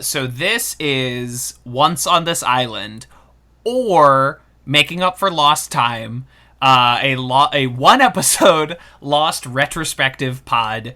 So this is Once on This Island, or making up for lost time, a one episode Lost retrospective pod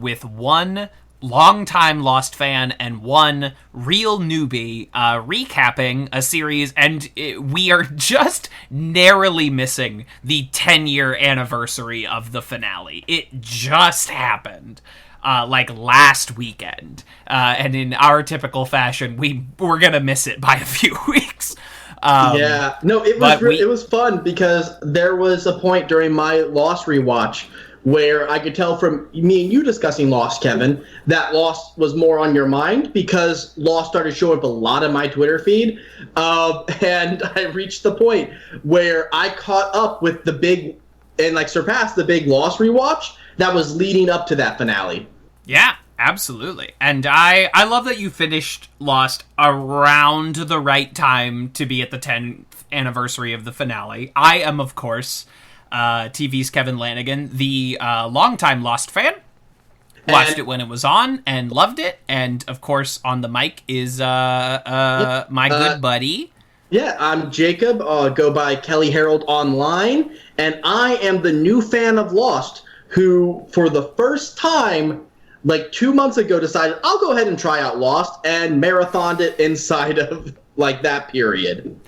with one longtime Lost fan and one real newbie recapping a series, and we are just narrowly missing the 10-year anniversary of the finale. It just happened. Last weekend. And in our typical fashion, we're gonna miss it by a few weeks. Yeah. No, it was fun because there was a point during my Lost rewatch where I could tell from me and you discussing Lost, Kevin, that Lost was more on your mind because Lost started showing up a lot in my Twitter feed. And I reached the point where I caught up with the big and surpassed the big Lost rewatch that was leading up to that finale. Yeah, absolutely. And I love that you finished Lost around the right time to be at the 10th anniversary of the finale. I am, of course, TV's Kevin Lanigan, the longtime Lost fan. Watched it when it was on and loved it. And, of course, on the mic is my good buddy. Yeah, I'm Jacob. Go by Kelly Harold online. And I am the new fan of Lost who, for the first time, 2 months ago, decided I'll go ahead and try out Lost and marathoned it inside of that period.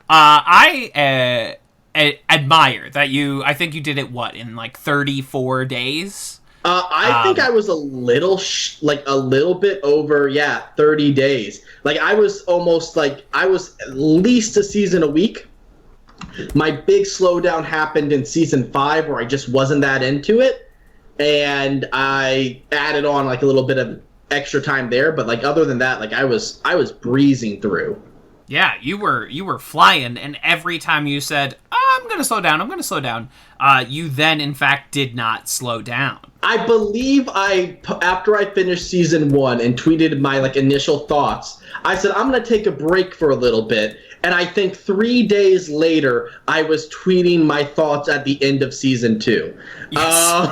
I admire that you. I think you did it in 34 days. I think I was a little bit over 30 days. I was almost I was at least a season a week. My big slowdown happened in season 5 where I just wasn't that into it. And I added on a little bit of extra time there, but other than that, I was breezing through. Yeah, you were flying, and every time you said, "I'm gonna slow down," you then in fact did not slow down. I believe after I finished season 1 and tweeted my initial thoughts, I said I'm gonna take a break for a little bit. And I think 3 days later, I was tweeting my thoughts at the end of season 2. Yes.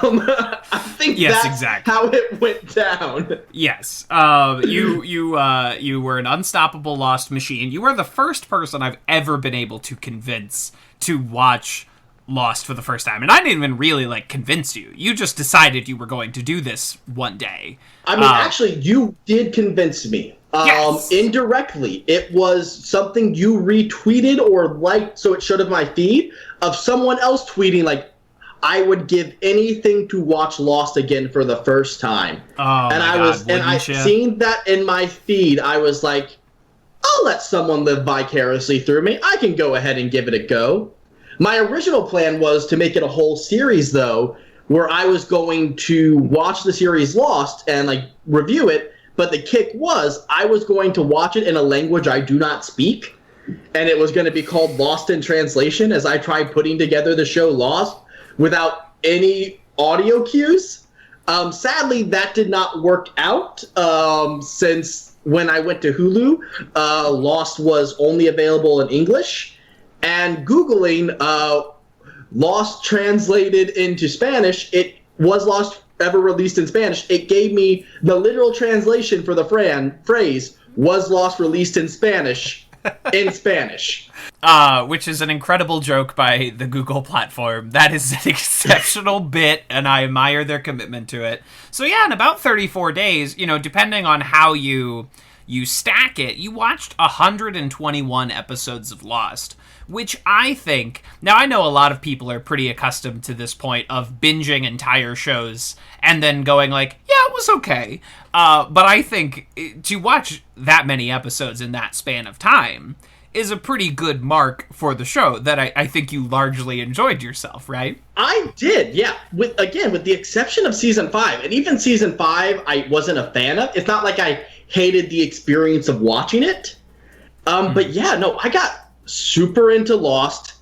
I think that's exactly how it went down. Yes. You were an unstoppable Lost machine. You were the first person I've ever been able to convince to watch Lost for the first time. And I didn't even really convince you. You just decided you were going to do this one day. I mean, actually, you did convince me. Yes. Indirectly, it was something you retweeted or liked, so it showed up my feed of someone else tweeting I would give anything to watch Lost again for the first time. Oh, and I seen that in my feed. I was like, I'll let someone live vicariously through me. I can go ahead and give it a go. My original plan was to make it a whole series, though, where I was going to watch the series Lost and review it. But the kick was I was going to watch it in a language I do not speak, and it was going to be called Lost in Translation as I tried putting together the show Lost without any audio cues. Sadly, that did not work out since when I went to Hulu, Lost was only available in English, and Googling Lost translated into Spanish, it was Lost ever released in Spanish, it gave me the literal translation for the phrase, was Lost released in Spanish, in Spanish. Which is an incredible joke by the Google platform. That is an exceptional bit, and I admire their commitment to it. So yeah, in about 34 days, depending on how you stack it, you watched 121 episodes of Lost, which I think... Now, I know a lot of people are pretty accustomed to this point of binging entire shows and then going yeah, it was okay. But I think to watch that many episodes in that span of time is a pretty good mark for the show that I think you largely enjoyed yourself, right? I did, yeah. With the exception of Season 5, and even Season 5 I wasn't a fan of. It's not like I hated the experience of watching it. But yeah, no, I got super into Lost.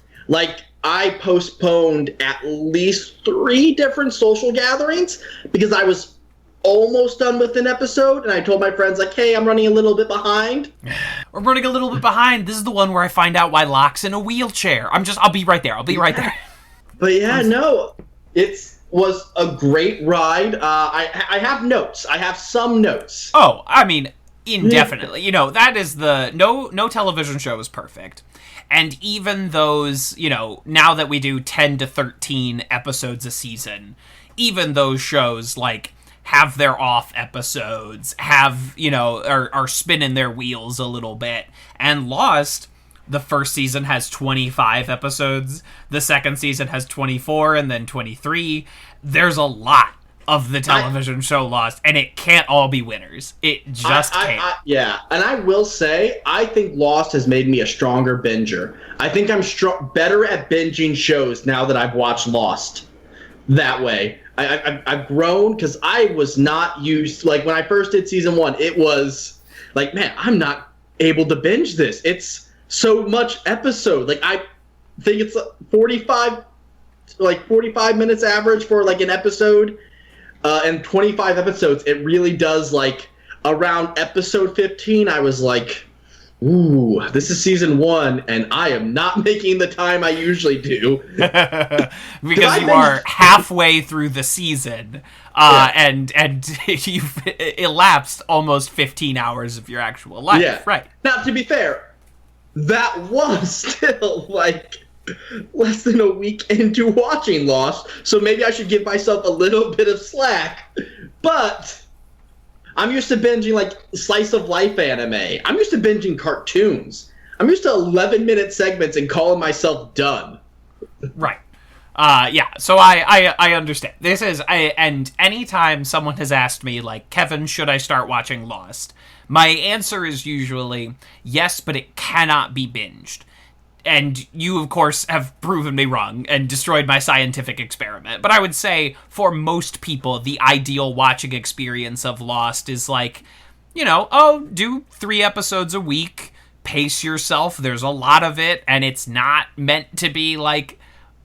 I postponed at least 3 different social gatherings because I was almost done with an episode, and I told my friends, hey, I'm running a little bit behind. We're running a little bit behind. This is the one where I find out why Locke's in a wheelchair. I'll be right there. But yeah, no, it was a great ride. I have notes. I have some notes. Oh, I mean, indefinitely. You know, that is no television show is perfect. And even those, you know, now that we do 10 to 13 episodes a season, even those shows, like, have their off episodes, have, you know, are spinning their wheels a little bit. And Lost, the first season has 25 episodes, the second season has 24, and then 23. There's a lot of the television show Lost, and it can't all be winners. It just can't. Yeah, and I will say, I think Lost has made me a stronger binger. I think I'm better at binging shows now that I've watched Lost that way. I've grown, because I was not used, like, when I first did season 1, it was like, man, I'm not able to binge this. It's so much episode. Like, I think it's 45 minutes average for, like, an episode. And 25 episodes, it really does, like, around episode 15, I was like, ooh, this is season 1, and I am not making the time I usually do. Because you are halfway through the season, and you've elapsed almost 15 hours of your actual life. Yeah. Right. Now, to be fair, that was still, like, less than a week into watching Lost, so maybe I should give myself a little bit of slack. But I'm used to binging, like, slice of life anime. I'm used to binging cartoons. I'm used to 11-minute segments and calling myself done. Right. Yeah, so I understand. This is, and anytime someone has asked me, like, Kevin, should I start watching Lost? My answer is usually, yes, but it cannot be binged. And you, of course, have proven me wrong and destroyed my scientific experiment. But I would say, for most people, the ideal watching experience of Lost is like, you know, do 3 episodes a week, pace yourself, there's a lot of it, and it's not meant to be, like,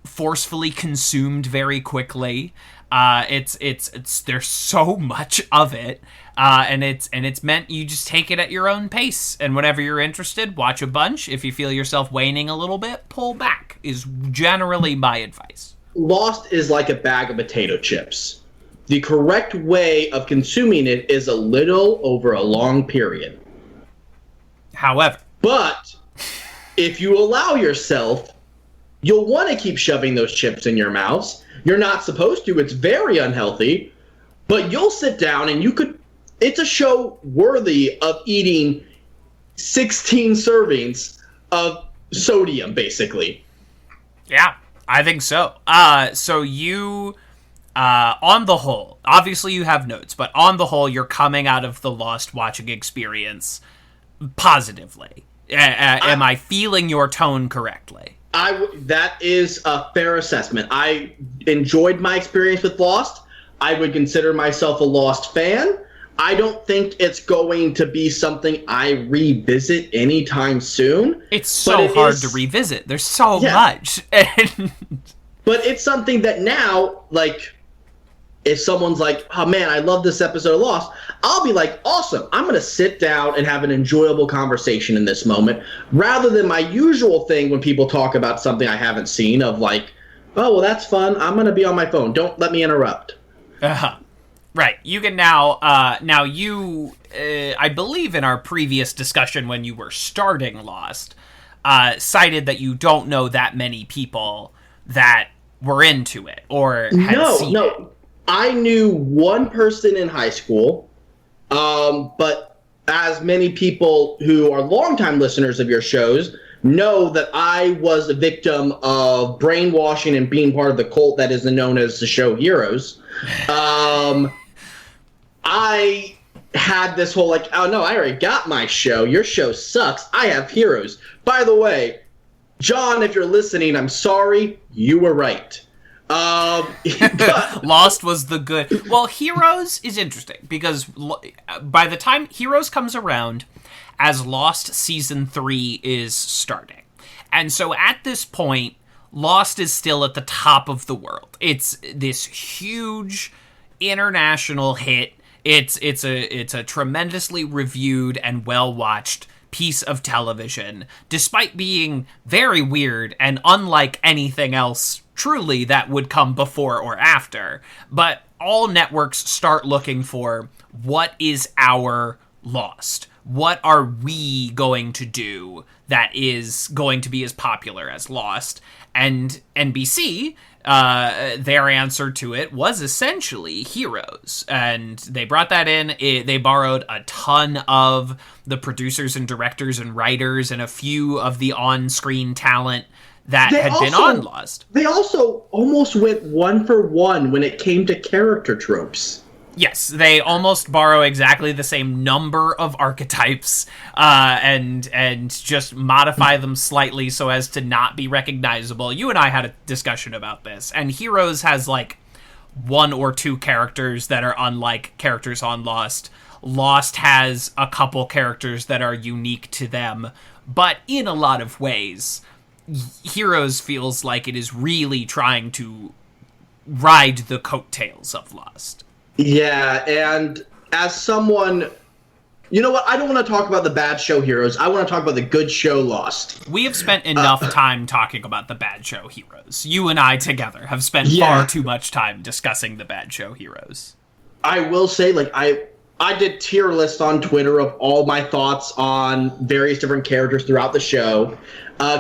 forcefully consumed very quickly. There's so much of it. And it's meant you just take it at your own pace. And whenever you're interested, watch a bunch. If you feel yourself waning a little bit, pull back, is generally my advice. Lost is like a bag of potato chips. The correct way of consuming it is a little over a long period. However. But if you allow yourself, you'll want to keep shoving those chips in your mouth. You're not supposed to. It's very unhealthy. But you'll sit down and you could... It's a show worthy of eating 16 servings of sodium, basically. Yeah, I think so. So you, on the whole, obviously you have notes, but on the whole, you're coming out of the Lost watching experience positively. Am I feeling your tone correctly? That is a fair assessment. I enjoyed my experience with Lost. I would consider myself a Lost fan. I don't think it's going to be something I revisit anytime soon. It's so hard to revisit. There's so much. But it's something that now, like, if someone's like, oh man, I love this episode of Lost, I'll be like, awesome. I'm going to sit down and have an enjoyable conversation in this moment, rather than my usual thing when people talk about something I haven't seen of like, oh, well, that's fun. I'm going to be on my phone. Don't let me interrupt. Uh-huh. Right. You can now, I believe in our previous discussion when you were starting Lost, cited that you don't know that many people that were into it or had seen it. I knew one person in high school, but as many people who are longtime listeners of your shows know that I was a victim of brainwashing and being part of the cult that is known as the show Heroes. I had this whole like, oh no, I already got my show. Your show sucks. I have Heroes. By the way, John, if you're listening, I'm sorry. You were right. Lost was the good. Well, Heroes is interesting because by the time Heroes comes around, as Lost Season 3 is starting. And so at this point, Lost is still at the top of the world. It's this huge international hit. It's a tremendously reviewed and well-watched piece of television, despite being very weird and unlike anything else truly that would come before or after. But all networks start looking for what is our Lost? What are we going to do that is going to be as popular as Lost? And NBC, their answer to it was essentially Heroes. And they brought that in. They borrowed a ton of the producers and directors and writers and a few of the on-screen talent that had been on Lost. They also almost went one for one when it came to character tropes. Yes, they almost borrow exactly the same number of archetypes and just modify them slightly so as to not be recognizable. You and I had a discussion about this, and Heroes has like one or two characters that are unlike characters on Lost. Lost has a couple characters that are unique to them, but in a lot of ways, Heroes feels like it is really trying to ride the coattails of Lost. Yeah, and as someone... You know what? I don't want to talk about the bad show Heroes. I want to talk about the good show Lost. We have spent enough time talking about the bad show Heroes. You and I together have spent far too much time discussing the bad show Heroes. I will say, like, I did tier lists on Twitter of all my thoughts on various different characters throughout the show.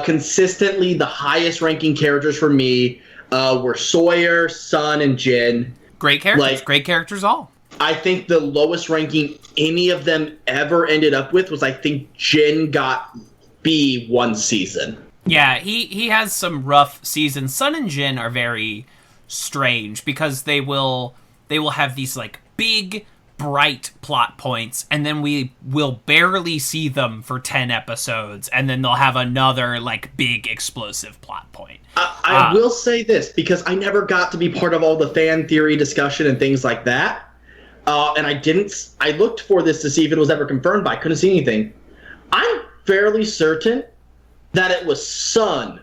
Consistently, the highest ranking characters for me were Sawyer, Sun, and Jin. Great characters. Great characters all. I think the lowest ranking any of them ever ended up with was, I think, Jin got B one season. Yeah, he has some rough seasons. Sun and Jin are very strange because they will have these like big, bright plot points, and then we will barely see them for 10 episodes, and then they'll have another like big explosive plot point. I will say this, because I never got to be part of all the fan theory discussion and things like that. And I looked for this to see if it was ever confirmed, but I couldn't see anything. I'm fairly certain that it was Sun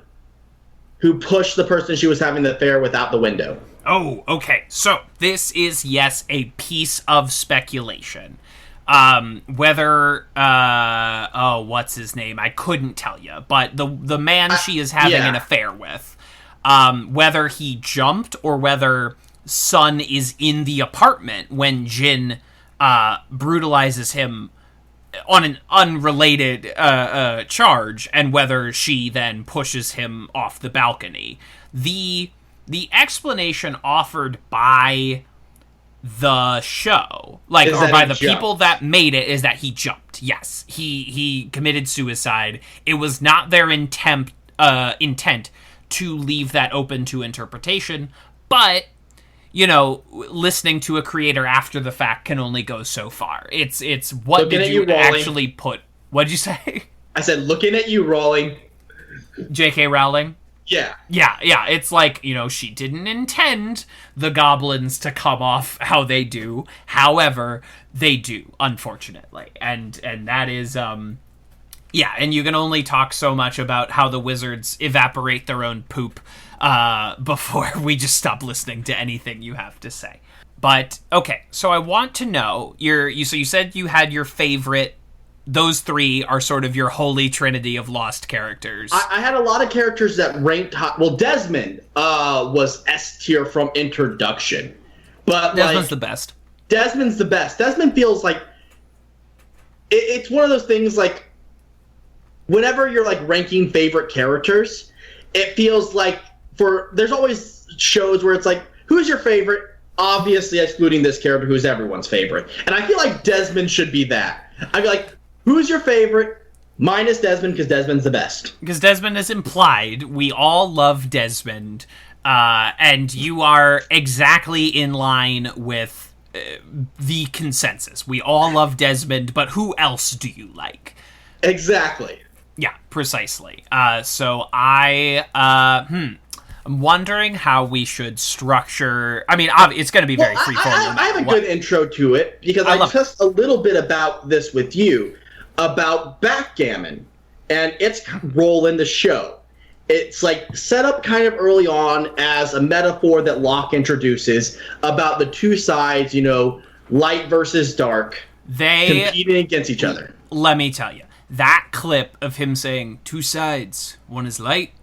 who pushed the person she was having the affair with out the window. Oh, okay. So this is, yes, a piece of speculation. Whether, what's his name? I couldn't tell you. But the man she is having an affair with, whether he jumped or whether Sun is in the apartment when Jin brutalizes him on an unrelated charge, and whether she then pushes him off the balcony. The explanation offered by the show, like, or by the people that made it, is that he jumped. Yes, he committed suicide. It was not their intent to leave that open to interpretation, but you know, listening to a creator after the fact can only go so far. It's what looking did you actually put? What'd you say? I said, looking at you, Rowling. J.K. Rowling? Yeah. Yeah. It's like, you know, she didn't intend the goblins to come off how they do. However, they do, unfortunately. And that is, yeah, and you can only talk so much about how the wizards evaporate their own poop before we just stop listening to anything you have to say. But, okay, so I want to know, so you said you had your favorite. Those three are sort of your holy trinity of Lost characters. I had a lot of characters that ranked high. Well, Desmond was S tier from introduction. But Desmond's the best. Desmond's the best. Desmond feels like... It's one of those things, like, whenever you're, like, ranking favorite characters, it feels like there's always shows where it's like, who's your favorite? Obviously excluding this character who's everyone's favorite. And I feel like Desmond should be that. I feel like, who's your favorite? Minus Desmond, because Desmond's the best. Because Desmond is implied. We all love Desmond. And you are exactly in line with the consensus. We all love Desmond, but who else do you like? Exactly. Yeah, precisely. So I'm wondering how we should structure... I mean, it's going to be very freeform. I have a good intro to it, because I discussed a little bit about this with you, about backgammon and its role in the show. It's like set up kind of early on as a metaphor that Locke introduces about the two sides, you know, light versus dark, competing against each other. Let me tell you, that clip of him saying, two sides, one is light,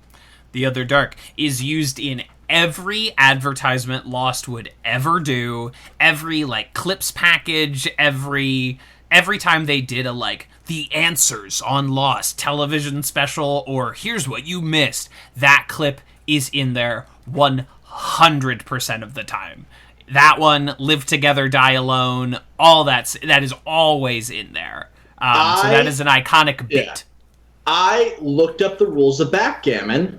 the other dark, is used in every advertisement Lost would ever do, every, like, clips package, every every time they did a, like, the answers on Lost television special, or here's what you missed, that clip is in there 100% of the time. That one, Live Together, Die Alone, all that is always in there. So that is an iconic bit. Yeah. I looked up the rules of backgammon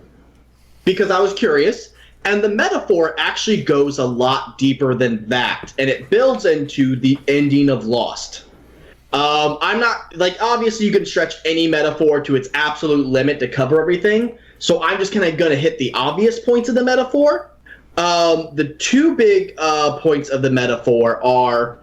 because I was curious, and the metaphor actually goes a lot deeper than that, and it builds into the ending of Lost. I'm not, like, obviously you can stretch any metaphor to its absolute limit to cover everything, so I'm just kind of going to hit the obvious points of the metaphor. The two big points of the metaphor are,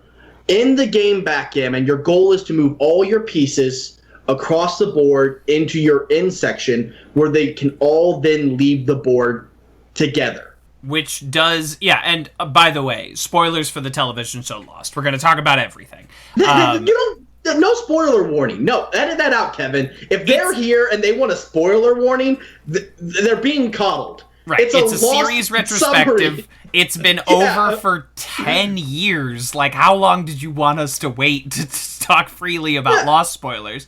in the game backgammon, your goal is to move all your pieces across the board into your end section, where they can all then leave the board together. Which does, yeah, and by the way, spoilers for the television show Lost. We're going to talk about everything. No spoiler warning. No, edit that out, Kevin. If they're here and they want a spoiler warning, they're being coddled. Right, it's a series retrospective. Summary. It's been over for 10 years. Like, how long did you want us to wait to talk freely about Lost spoilers?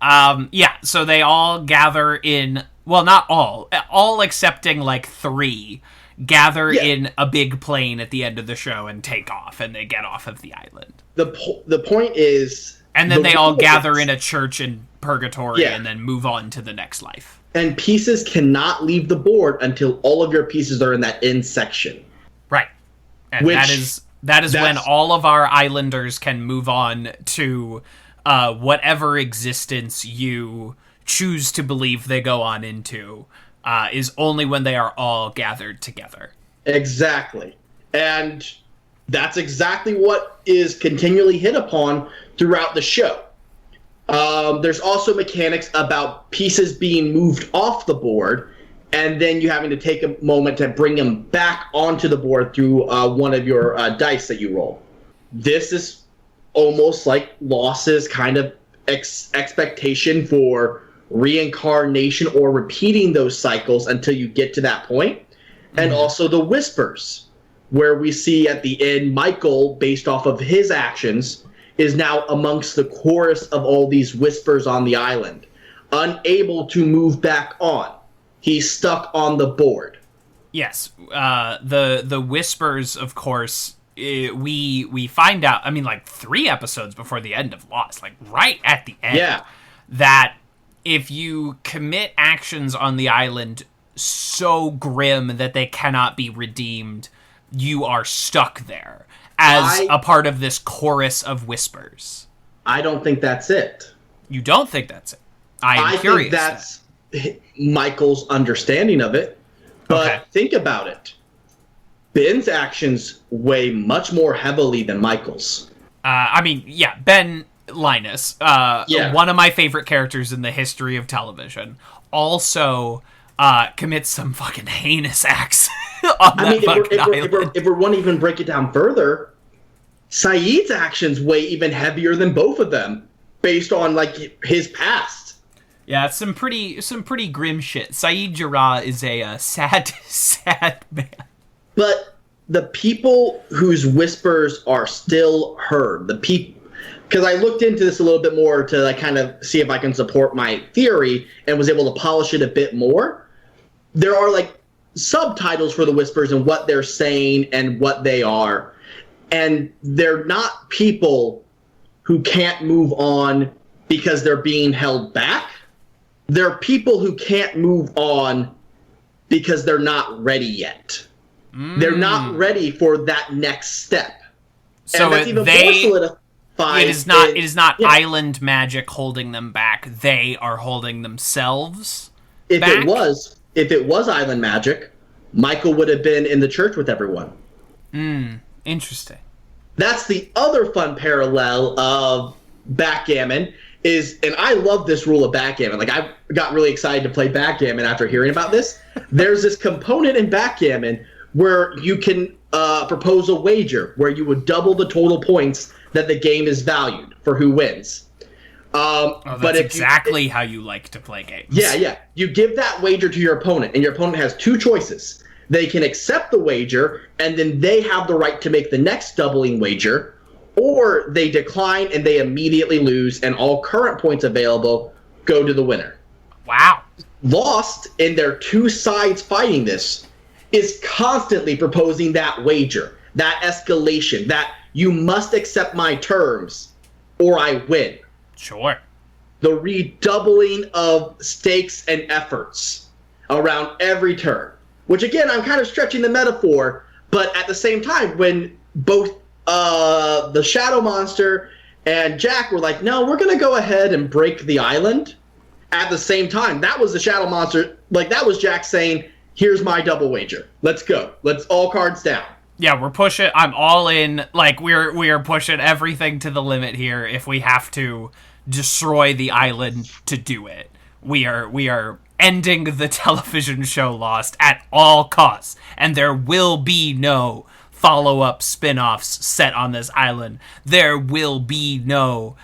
So they all gather in, well, not all excepting, like, 3, gather in a big plane at the end of the show and take off, and they get off of the island. The point is... And then they all gather in a church in purgatory and then move on to the next life. And pieces cannot leave the board until all of your pieces are in that end section. Right. And that is when all of our islanders can move on to whatever existence you choose to believe they go on into, is only when they are all gathered together. Exactly. And that's exactly what is continually hit upon throughout the show. There's also mechanics about pieces being moved off the board, and then you having to take a moment to bring them back onto the board through one of your dice that you roll. This is almost like Lost's kind of expectation for reincarnation or repeating those cycles until you get to that point. And also the Whispers, where we see at the end Michael, based off of his actions, is now amongst the chorus of all these Whispers on the island, unable to move back on. He's stuck on the board. Yes, the Whispers, of course, we find out, I mean, like 3 episodes before the end of Lost, like right at the end, that if you commit actions on the island so grim that they cannot be redeemed, you are stuck there as a part of this chorus of Whispers. I don't think that's it. You don't think that's it? I think that's Michael's understanding of it. But think about it. Ben's actions weigh much more heavily than Michael's. Ben Linus, one of my favorite characters in the history of television, also commits some fucking heinous acts on that fucking island. If we want to even break it down further, Saeed's actions weigh even heavier than both of them, based on like his past. Yeah, it's some pretty grim shit. Saeed Jarrah is a sad man. But the people whose whispers are still heard, because I looked into this a little bit more to like kind of see if I can support my theory and was able to polish it a bit more. There are like subtitles for the whispers and what they're saying and what they are. And they're not people who can't move on because they're being held back. They're people who can't move on because they're not ready yet. They're not ready for that next step. So and that's even more solidified. It is not island magic holding them back. They are holding themselves back. If it was island magic, Michael would have been in the church with everyone. Interesting. That's the other fun parallel of backgammon and I love this rule of backgammon. Like, I got really excited to play backgammon after hearing about this. There's this component in backgammon where you can propose a wager where you would double the total points that the game is valued for who wins. That's exactly how you like to play games. Yeah. You give that wager to your opponent, and your opponent has 2 choices. They can accept the wager, and then they have the right to make the next doubling wager, or they decline and they immediately lose, and all current points available go to the winner. Wow. Lost, in their two sides fighting this, is constantly proposing that wager, that escalation, that you must accept my terms or I win. Sure. The redoubling of stakes and efforts around every turn. Which, again, I'm kind of stretching the metaphor, but at the same time, when both the Shadow Monster and Jack were like, no, we're going to go ahead and break the island, at the same time, that was the Shadow Monster, like, that was Jack saying, here's my double wager. Let's go. Let's all cards down. Yeah, we're pushing, I'm all in, like, we are pushing everything to the limit here if we have to destroy the island to do it. We are ending the television show Lost at all costs, and there will be no follow-up spin-offs set on this island. There will be no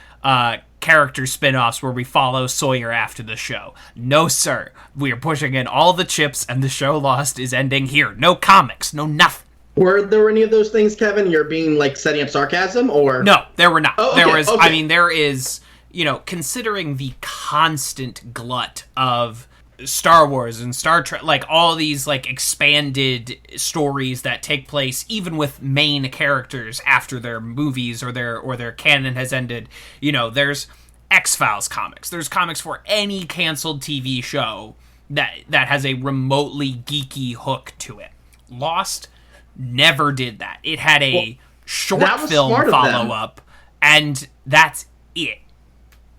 character spin-offs where we follow Sawyer after the show. No, sir. We are pushing in all the chips, and the show Lost is ending here. No comics, no nothing. Were there any of those things, Kevin? You're being, like, setting up sarcasm, or? No, there were not. Oh, okay, there was, okay. I mean, there is, you know, considering the constant glut of Star Wars and Star Trek, like, all these, like, expanded stories that take place even with main characters after their movies or their canon has ended. You know, there's X-Files comics. There's comics for any canceled TV show that has a remotely geeky hook to it. Lost never did that. It had a short film follow-up, and that's it.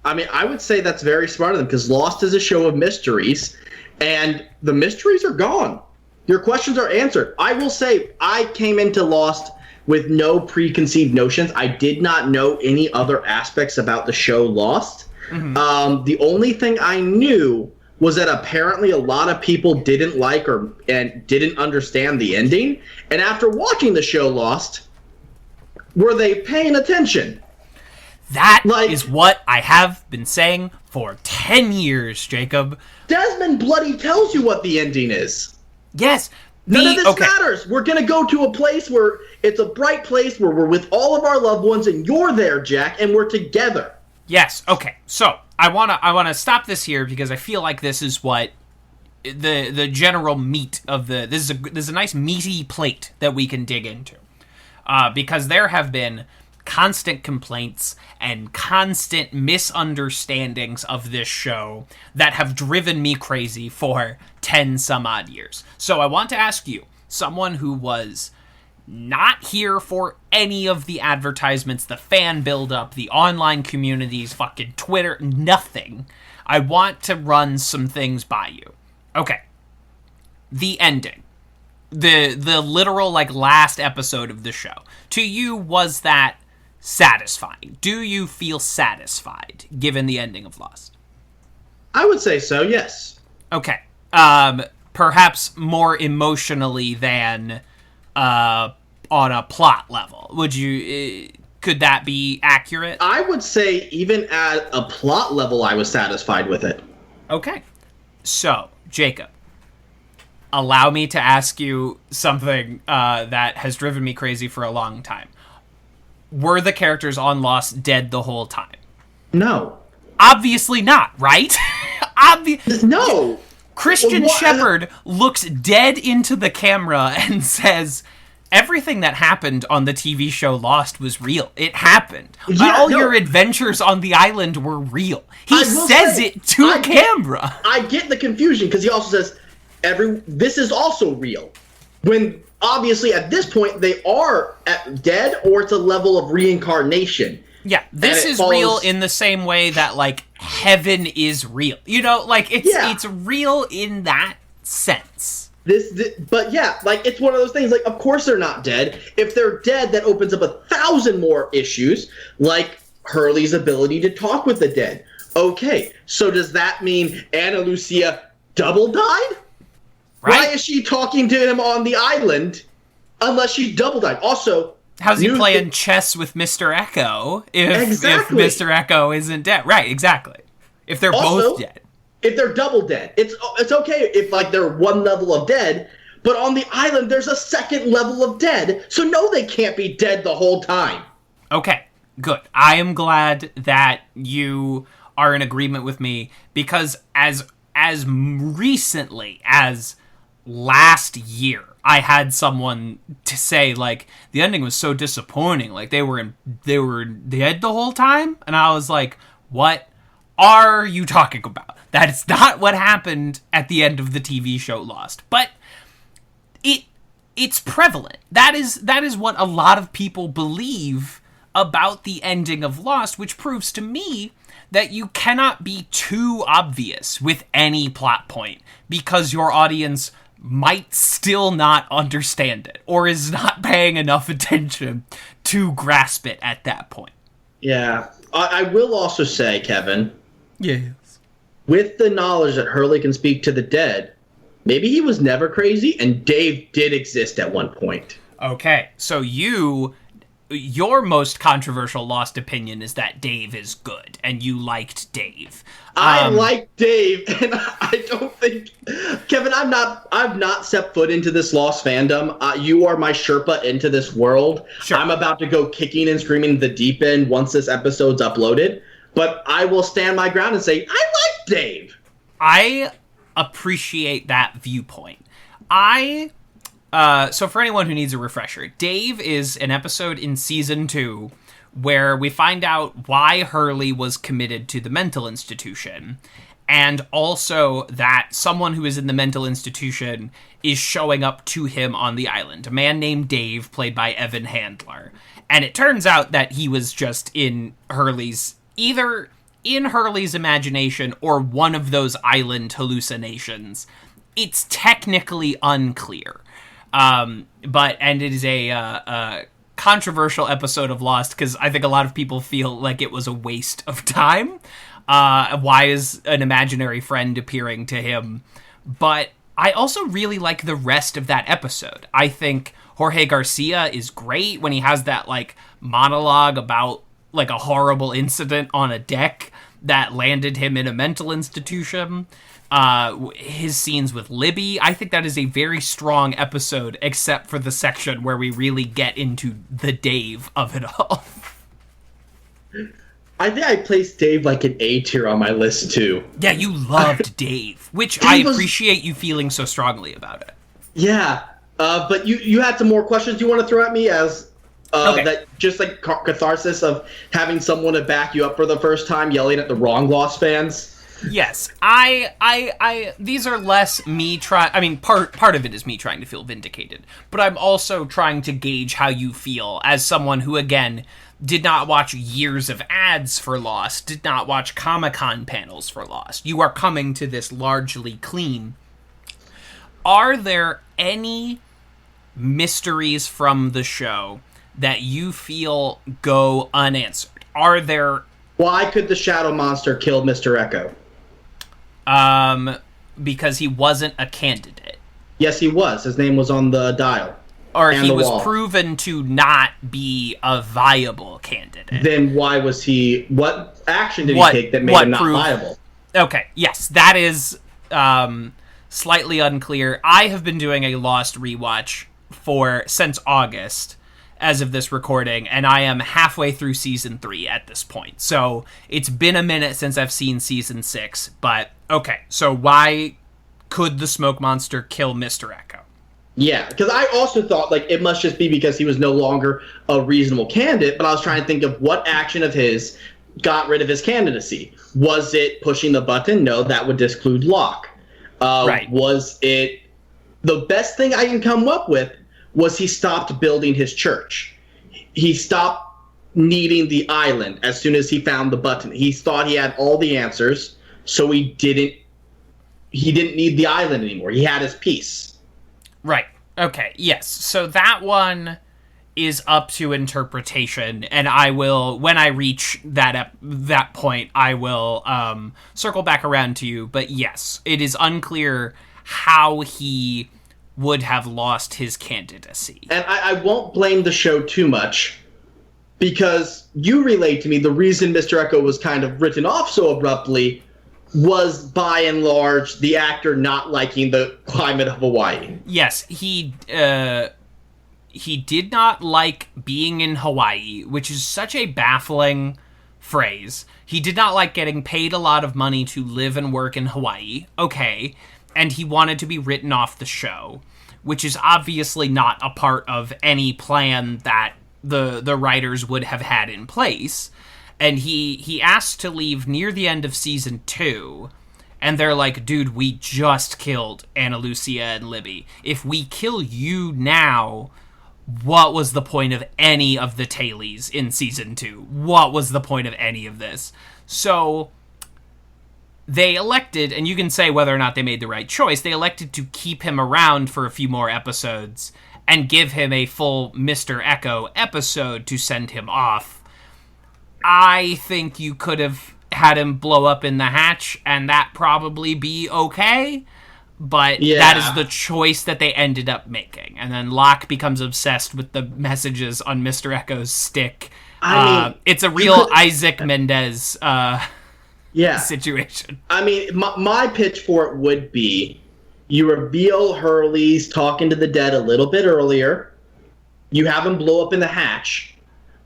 I mean, I would say that's very smart of them, because Lost is a show of mysteries, and the mysteries are gone. Your questions are answered. I will say, I came into Lost with no preconceived notions. I did not know any other aspects about the show Lost. Mm-hmm. The only thing I knew was that apparently a lot of people didn't like and didn't understand the ending. And after watching the show Lost, were they paying attention? That is what I have been saying for 10 years, Jacob. Desmond bloody tells you what the ending is. Yes. None of this matters. We're going to go to a place where it's a bright place where we're with all of our loved ones, and you're there, Jack, and we're together. Yes. Okay. So I wanna stop this here because I feel like this is what the general meat of this is a nice meaty plate that we can dig into, because there have been constant complaints and constant misunderstandings of this show that have driven me crazy for 10 some odd years. So I want to ask you, someone who was not here for any of the advertisements, the fan build-up, the online communities, fucking Twitter, nothing. I want to run some things by you. Okay. The ending. The literal, like, last episode of the show. To you, was that satisfying? Do you feel satisfied, given the ending of Lost? I would say so, yes. Okay. Perhaps more emotionally than on a plot level. Would you could that be accurate? I would say even at a plot level I was satisfied with it. Okay. So, Jacob, allow me to ask you something that has driven me crazy for a long time. Were the characters on Lost dead the whole time? No. Obviously not, right? No. Christian Shepherd looks dead into the camera and says, everything that happened on the TV show Lost was real. It happened. Your adventures on the island were real. He says it to a camera. I get the confusion, because he also says, this is also real. When, obviously, at this point, they are dead, or it's a level of reincarnation. Yeah, this is real in the same way that, like, heaven is real. You know, like, it's real in that sense. But yeah, like, it's one of those things, like, of course they're not dead. If they're dead, that opens up 1,000 more issues, like Hurley's ability to talk with the dead. Okay, so does that mean Ana Lucia double died? Right. Why is she talking to him on the island unless she double died? Also, how's he playing chess with Mr. Echo if Mr. Echo isn't dead? Right, exactly. If they're both dead. If they're double dead. It's okay if, like, they're one level of dead, but on the island there's a second level of dead, so no, they can't be dead the whole time. Okay, good. I am glad that you are in agreement with me, because as recently as last year, I had someone to say, like, the ending was so disappointing. Like, they were dead the whole time, and I was like, what are you talking about? That is not what happened at the end of the TV show Lost. But it's prevalent. That is what a lot of people believe about the ending of Lost, which proves to me that you cannot be too obvious with any plot point, because your audience might still not understand it, or is not paying enough attention to grasp it at that point. Yeah. I will also say, Kevin. Yes. With the knowledge that Hurley can speak to the dead, maybe he was never crazy, and Dave did exist at one point. Okay, so your most controversial Lost opinion is that Dave is good, and you liked Dave. I like Dave, and I don't think, Kevin, I've not set foot into this Lost fandom. You are my Sherpa into this world. Sure. I'm about to go kicking and screaming the deep end once this episode's uploaded, but I will stand my ground and say, I like Dave. I appreciate that viewpoint. So for anyone who needs a refresher, Dave is an episode in season 2 where we find out why Hurley was committed to the mental institution, and also that someone who is in the mental institution is showing up to him on the island, a man named Dave, played by Evan Handler. And it turns out that he was just either in Hurley's imagination or one of those island hallucinations. It's technically unclear. But it is a controversial episode of Lost, because I think a lot of people feel like it was a waste of time. Why is an imaginary friend appearing to him? But I also really like the rest of that episode. I think Jorge Garcia is great when he has that, like, monologue about, like, a horrible incident on a deck that landed him in a mental institution. His scenes with Libby, I think that is a very strong episode, except for the section where we really get into the Dave of it all. I think I placed Dave like an A tier on my list too. Yeah, you loved Dave, which I appreciate you feeling so strongly about it. Yeah, but you had some more questions you want to throw at me as okay. That just like catharsis of having someone to back you up for the first time yelling at the wrong Lost fans. Yes, I these are less me trying. I mean, part of it is me trying to feel vindicated, but I'm also trying to gauge how you feel as someone who, again, did not watch years of ads for Lost, did not watch Comic-Con panels for Lost. You are coming to this largely clean. Are there any mysteries from the show that you feel go unanswered? Are there... Why could the Shadow Monster kill Mr. Echo? Because he wasn't a candidate. Yes, he was. His name was on the dial. Or he was proven to not be a viable candidate. Then why was he... What action did he take that made him not viable? Okay, yes, that is slightly unclear. I have been doing a Lost rewatch since August, as of this recording, and I am halfway through season 3 at this point. So it's been a minute since I've seen season 6, but okay. So why could the smoke monster kill Mr. Echo? Yeah, because I also thought, like, it must just be because he was no longer a reasonable candidate, but I was trying to think of what action of his got rid of his candidacy. Was it pushing the button? No, that would disclude Locke. Right. Was it... The best thing I can come up with was he stopped building his church. He stopped needing the island as soon as he found the button. He thought he had all the answers, so he didn't need the island anymore. He had his peace. Right. Okay. Yes. So that one is up to interpretation, and I will, when I reach that point, I will circle back around to you. But yes, it is unclear how he would have lost his candidacy. And I won't blame the show too much, because you relayed to me the reason Mr. Echo was kind of written off so abruptly was, by and large, the actor not liking the climate of Hawaii. Yes, he he did not like being in Hawaii, which is such a baffling phrase. He did not like getting paid a lot of money to live and work in Hawaii. Okay. And he wanted to be written off the show, which is obviously not a part of any plan that the writers would have had in place. And he asked to leave near the end of season 2, and they're like, dude, we just killed Ana Lucia and Libby. If we kill you now, what was the point of any of the tailies in season 2? What was the point of any of this? So they elected, and you can say whether or not they made the right choice, they elected to keep him around for a few more episodes and give him a full Mr. Echo episode to send him off. I think you could have had him blow up in the hatch and that probably be okay, but that is the choice that they ended up making. And then Locke becomes obsessed with the messages on Mr. Echo's stick. It's a real Isaac Mendez situation. I mean, my pitch for it would be, you reveal Hurley's talking to the dead a little bit earlier, you have him blow up in the hatch,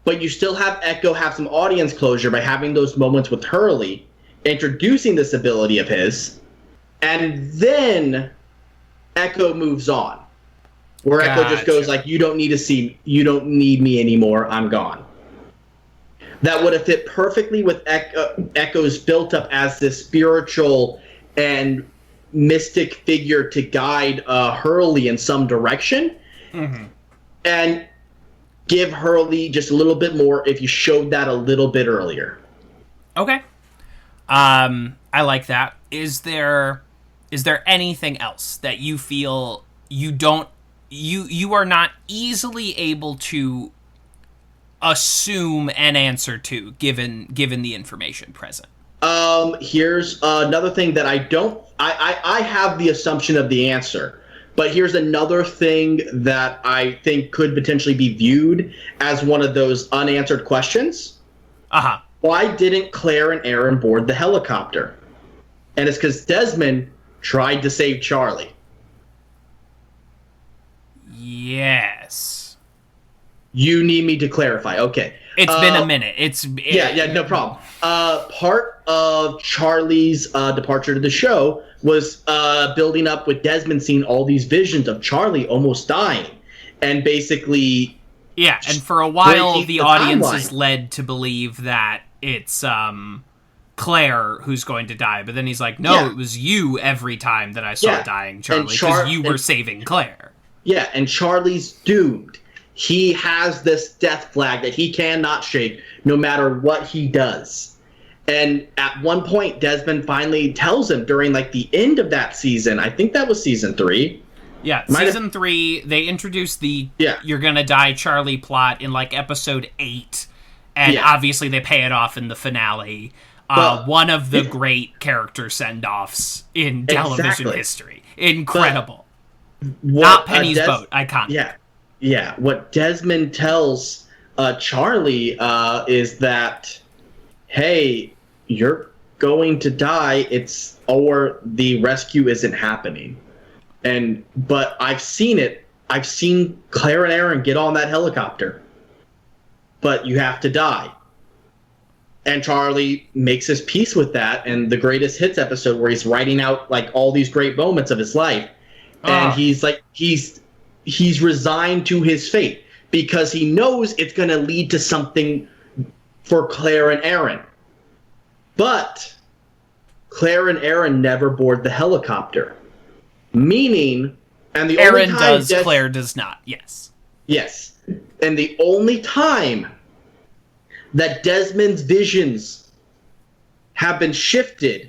but you still have Echo have some audience closure by having those moments with Hurley, introducing this ability of his, and then Echo moves on. Where Echo just goes like, you don't need me anymore, I'm gone. That would have fit perfectly with Echo's built up as this spiritual and mystic figure to guide Hurley in some direction. Mm-hmm. And give Hurley just a little bit more if you showed that a little bit earlier. Okay. I like that. Is there anything else that you feel you are not easily able to assume an answer to given the information present? Here's another thing that I have the assumption of the answer. But here's another thing that I think could potentially be viewed as one of those unanswered questions. Uh-huh. Why didn't Claire and Aaron board the helicopter? And it's because Desmond tried to save Charlie. Yes. You need me to clarify. Okay. It's been a minute. Yeah, no problem. Part of Charlie's departure to the show was building up with Desmond seeing all these visions of Charlie almost dying. And basically... Yeah, and for a while the audience is led to believe that it's Claire who's going to die. But then he's like, no, it was you every time that I saw dying Charlie, because you were saving Claire. Yeah, and Charlie's doomed. He has this death flag that he cannot shake no matter what he does. And at one point, Desmond finally tells him during like the end of that season, I think that was season 3. Yeah, season 3, they introduced the You're Gonna Die Charlie plot in like episode 8. And obviously they pay it off in the finale. One of the great character send-offs in television history. Incredible. Not Penny's boat, iconic. Yeah, what Desmond tells Charlie is that, hey, you're going to die, or the rescue isn't happening. But I've seen it. I've seen Claire and Aaron get on that helicopter. But you have to die. And Charlie makes his peace with that, and the Greatest Hits episode where he's writing out like all these great moments of his life. And he's like, he's resigned to his fate because he knows it's going to lead to something for Claire and Aaron. But Claire and Aaron never board the helicopter. Meaning, and the Aaron only time does, Claire does not. Yes. Yes. And the only time that Desmond's visions have been shifted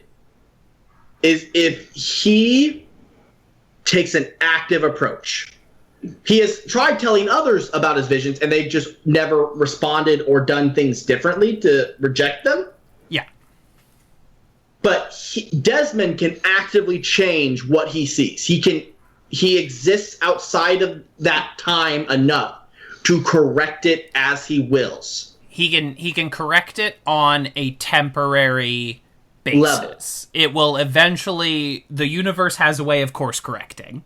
is if he takes an active approach. He has tried telling others about his visions, and they've just never responded or done things differently to reject them. Yeah. But Desmond can actively change what he sees. He exists outside of that time enough to correct it as he wills. He can correct it on a temporary basis. Level. It will eventually... The universe has a way of course correcting.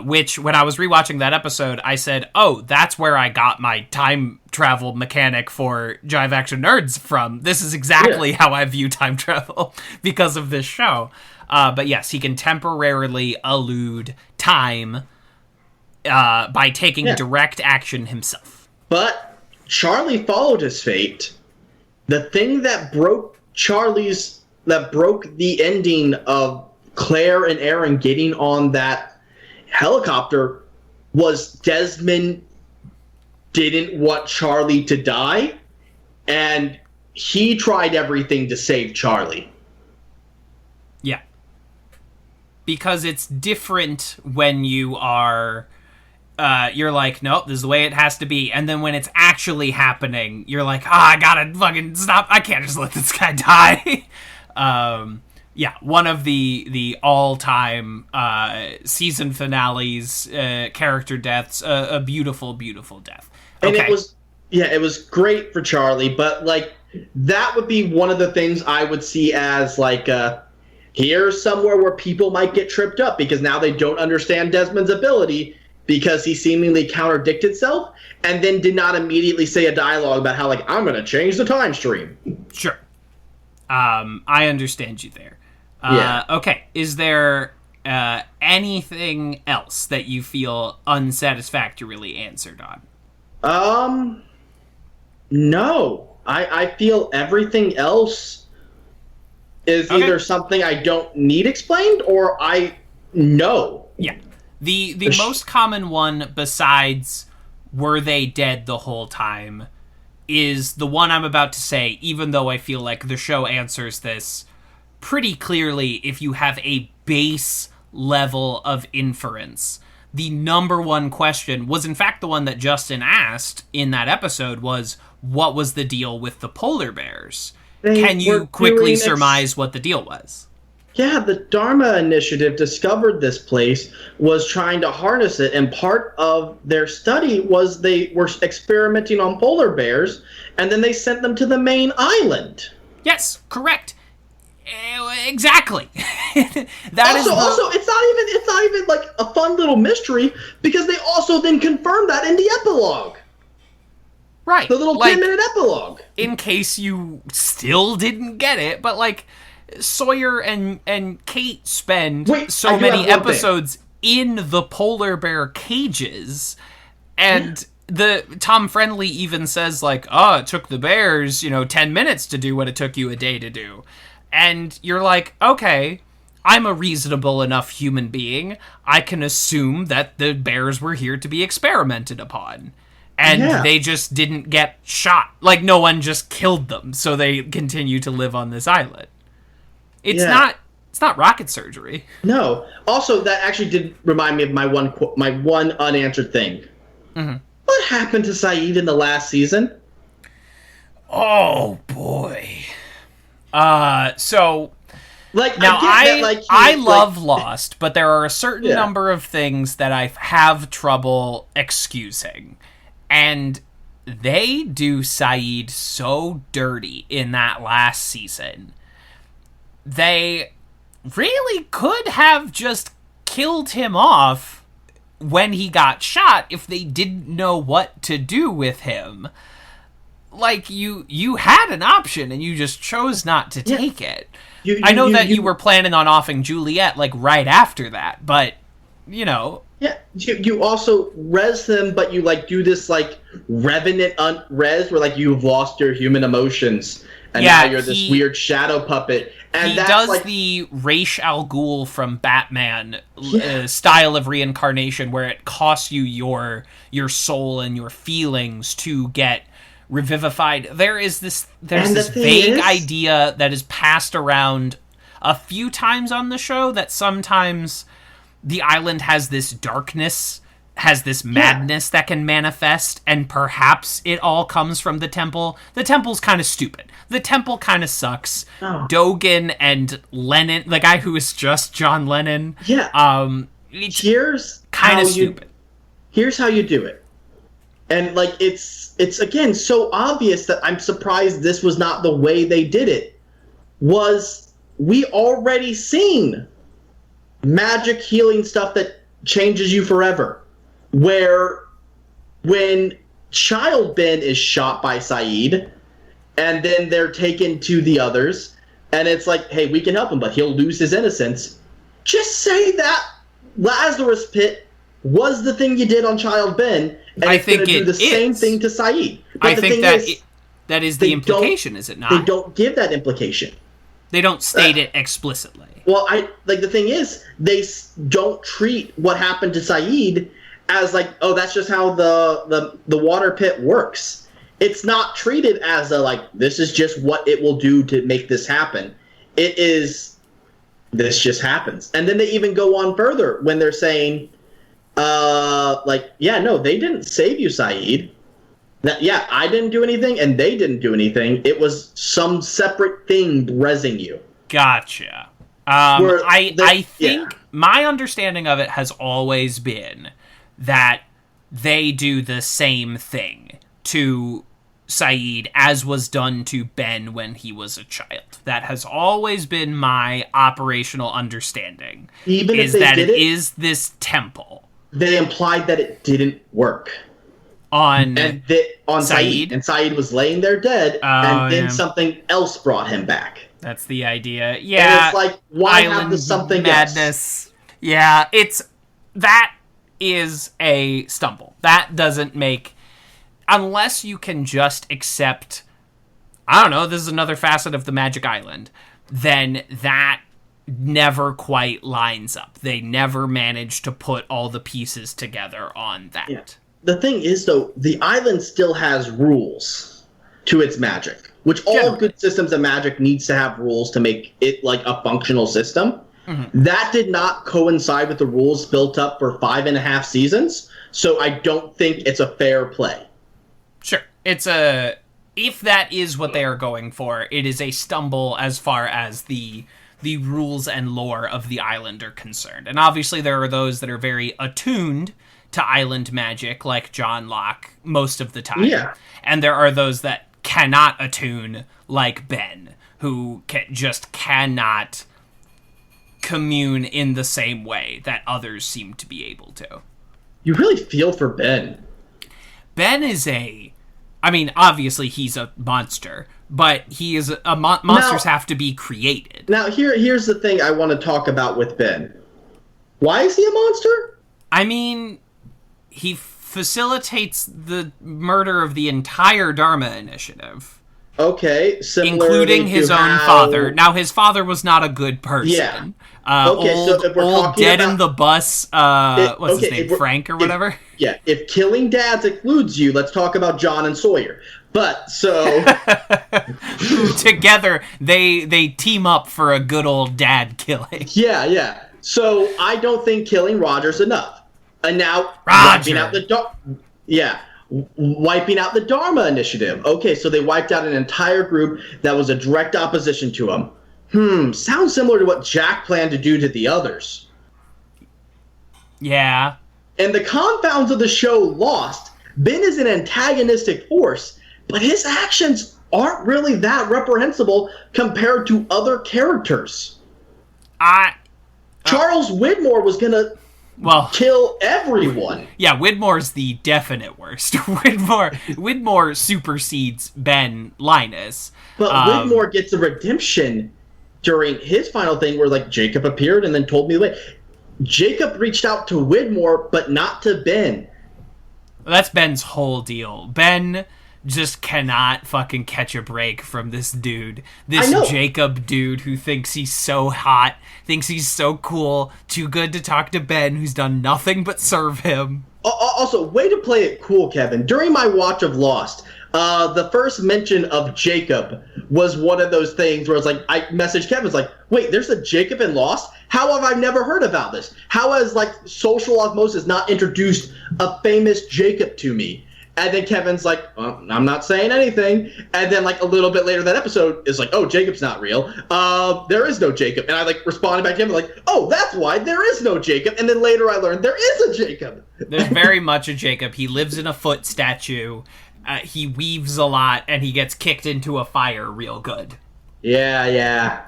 which, when I was rewatching that episode, I said, oh, that's where I got my time travel mechanic for Jive Action Nerds from. This is exactly how I view time travel because of this show. But yes, he can temporarily elude time by taking direct action himself. But Charlie followed his fate. The thing that broke the ending of Claire and Aaron getting on that helicopter was Desmond didn't want Charlie to die, and he tried everything to save Charlie. Yeah. Because it's different when you are... you're like, nope, this is the way it has to be. And then when it's actually happening, you're like, I gotta fucking stop. I can't just let this guy die. Yeah, one of the all-time season finales, character deaths, a beautiful, beautiful death. Okay. And it was great for Charlie, but like that would be one of the things I would see as like here's somewhere where people might get tripped up because now they don't understand Desmond's ability because he seemingly contradicted himself and then did not immediately say a dialogue about how like I'm going to change the time stream. Sure. I understand you there. Okay, is there anything else that you feel unsatisfactorily answered on? No. I feel everything else is either something I don't need explained or I know. Yeah. The most common one besides were they dead the whole time is the one I'm about to say, even though I feel like the show answers this pretty clearly if you have a base level of inference. The number one question was, in fact, the one that Justin asked in that episode was, what was the deal with the polar bears? Can you quickly surmise what the deal was? Yeah, the Dharma Initiative discovered this place, was trying to harness it, and part of their study was they were experimenting on polar bears, and then they sent them to the main island. Yes, correct. Exactly. Also, it's not even like a fun little mystery because they also then confirmed that in the epilogue. Right. The little 10-minute epilogue. In case you still didn't get it, but like Sawyer and Kate spend so many episodes in the polar bear cages, and the Tom Friendly even says like, it took the bears 10 minutes to do what it took you a day to do. And you're like, okay, I'm a reasonable enough human being. I can assume that the bears were here to be experimented upon. And they just didn't get shot. Like, no one just killed them, so they continue to live on this island. It's not rocket surgery. No. Also, that actually did remind me of my one unanswered thing. Mm-hmm. What happened to Saeed in the last season? Oh, boy. So like now I love Lost, but there are a certain number of things that I have trouble excusing, and they do Saeed so dirty in that last season. They really could have just killed him off when he got shot if they didn't know what to do with him. Like, you had an option, and you just chose not to take it. I know that you were planning on offing Juliet, like, right after that, but, Yeah, you also res them, but you, like, do this, like, revenant res where, like, you've lost your human emotions, and now you're this weird shadow puppet. And he does the Ra's al Ghul from Batman style of reincarnation, where it costs you your soul and your feelings to get revivified. There's this vague idea that is passed around a few times on the show that sometimes the island has this darkness, has this madness that can manifest, and perhaps it all comes from the temple. The temple's kind of stupid. The temple kind of sucks. Oh. Dogen and Lennon, the guy who is just John Lennon. Yeah. Here's kind of stupid. Here's how you do it. And, like, it's again, so obvious that I'm surprised this was not the way they did it, was we already seen magic healing stuff that changes you forever. Where when Child Ben is shot by Saeed, and then they're taken to the others, and it's like, hey, we can help him, but he'll lose his innocence. Just say that Lazarus Pit was the thing you did on Child Ben, and I it's think going to do the same thing to Saeed. But I think that is the implication, is it not? They don't give that implication. They don't state it explicitly. Well, the thing is, they don't treat what happened to Saeed as like, oh, that's just how the water pit works. It's not treated as a, like, this is just what it will do to make this happen. It is, this just happens. And then they even go on further when they're saying, yeah, no, they didn't save you, Saeed. Yeah, I didn't do anything, and they didn't do anything. It was some separate thing resing you. Gotcha. I think my understanding of it has always been that they do the same thing to Saeed as was done to Ben when he was a child. That has always been my operational understanding. Even is if they that did it is this temple. They implied that it didn't work on Saeed. And Saeed was laying there dead, and then something else brought him back. That's the idea. Yeah. And it's like, why have this something madness else? Yeah, that is a stumble. That doesn't make, unless you can just accept, I don't know, this is another facet of the Magic Island, then that never quite lines up. They never manage to put all the pieces together on that. Yeah. The thing is, though, the island still has rules to its magic, which all good systems of magic needs to have rules to make it like a functional system. Mm-hmm. That did not coincide with the rules built up for 5.5 seasons, so I don't think it's a fair play. Sure. If that is what they are going for, it is a stumble as far as the rules and lore of the island are concerned. And obviously there are those that are very attuned to island magic, like John Locke, most of the time. Yeah. And there are those that cannot attune, like Ben, who just cannot commune in the same way that others seem to be able to. You really feel for Ben. Ben is obviously he's a monster, but he is monsters have to be created. Now, here's the thing I want to talk about with Ben. Why is he a monster? He facilitates the murder of the entire Dharma Initiative. Okay, including his own father. Now, his father was not a good person. Yeah. So if we're talking dead about in the bus, what's his name, Frank or whatever? If killing dads includes you, let's talk about John and Sawyer. But, so... Together, they team up for a good old dad killing. Yeah. So, I don't think killing Roger's enough. And now, wiping out the Dharma Initiative. Okay, so they wiped out an entire group that was a direct opposition to him. Sounds similar to what Jack planned to do to the others. Yeah. And the confounds of the show Lost, Ben is an antagonistic force, but his actions aren't really that reprehensible compared to other characters. Charles Widmore was gonna kill everyone. Yeah, Widmore's the definite worst. Widmore supersedes Ben Linus. But Widmore gets a redemption during his final thing where, like, Jacob appeared and then told me the way. Jacob reached out to Widmore, but not to Ben. That's Ben's whole deal. Ben just cannot fucking catch a break from this dude. This Jacob dude who thinks he's so hot, thinks he's so cool, too good to talk to Ben, who's done nothing but serve him. Also, way to play it cool, Kevin. During my watch of Lost, the first mention of Jacob was one of those things where it's like, I messaged Kevin, it's like, wait, there's a Jacob in Lost? How have I never heard about this? How has, like, social osmosis not introduced a famous Jacob to me? And then Kevin's like, I'm not saying anything. And then, like, a little bit later that episode is like, oh, Jacob's not real. There is no Jacob. And I, like, responded back to him like, oh, that's why there is no Jacob. And then later I learned there is a Jacob. There's very much a Jacob. He lives in a foot statue. He weaves a lot, and he gets kicked into a fire real good. Yeah.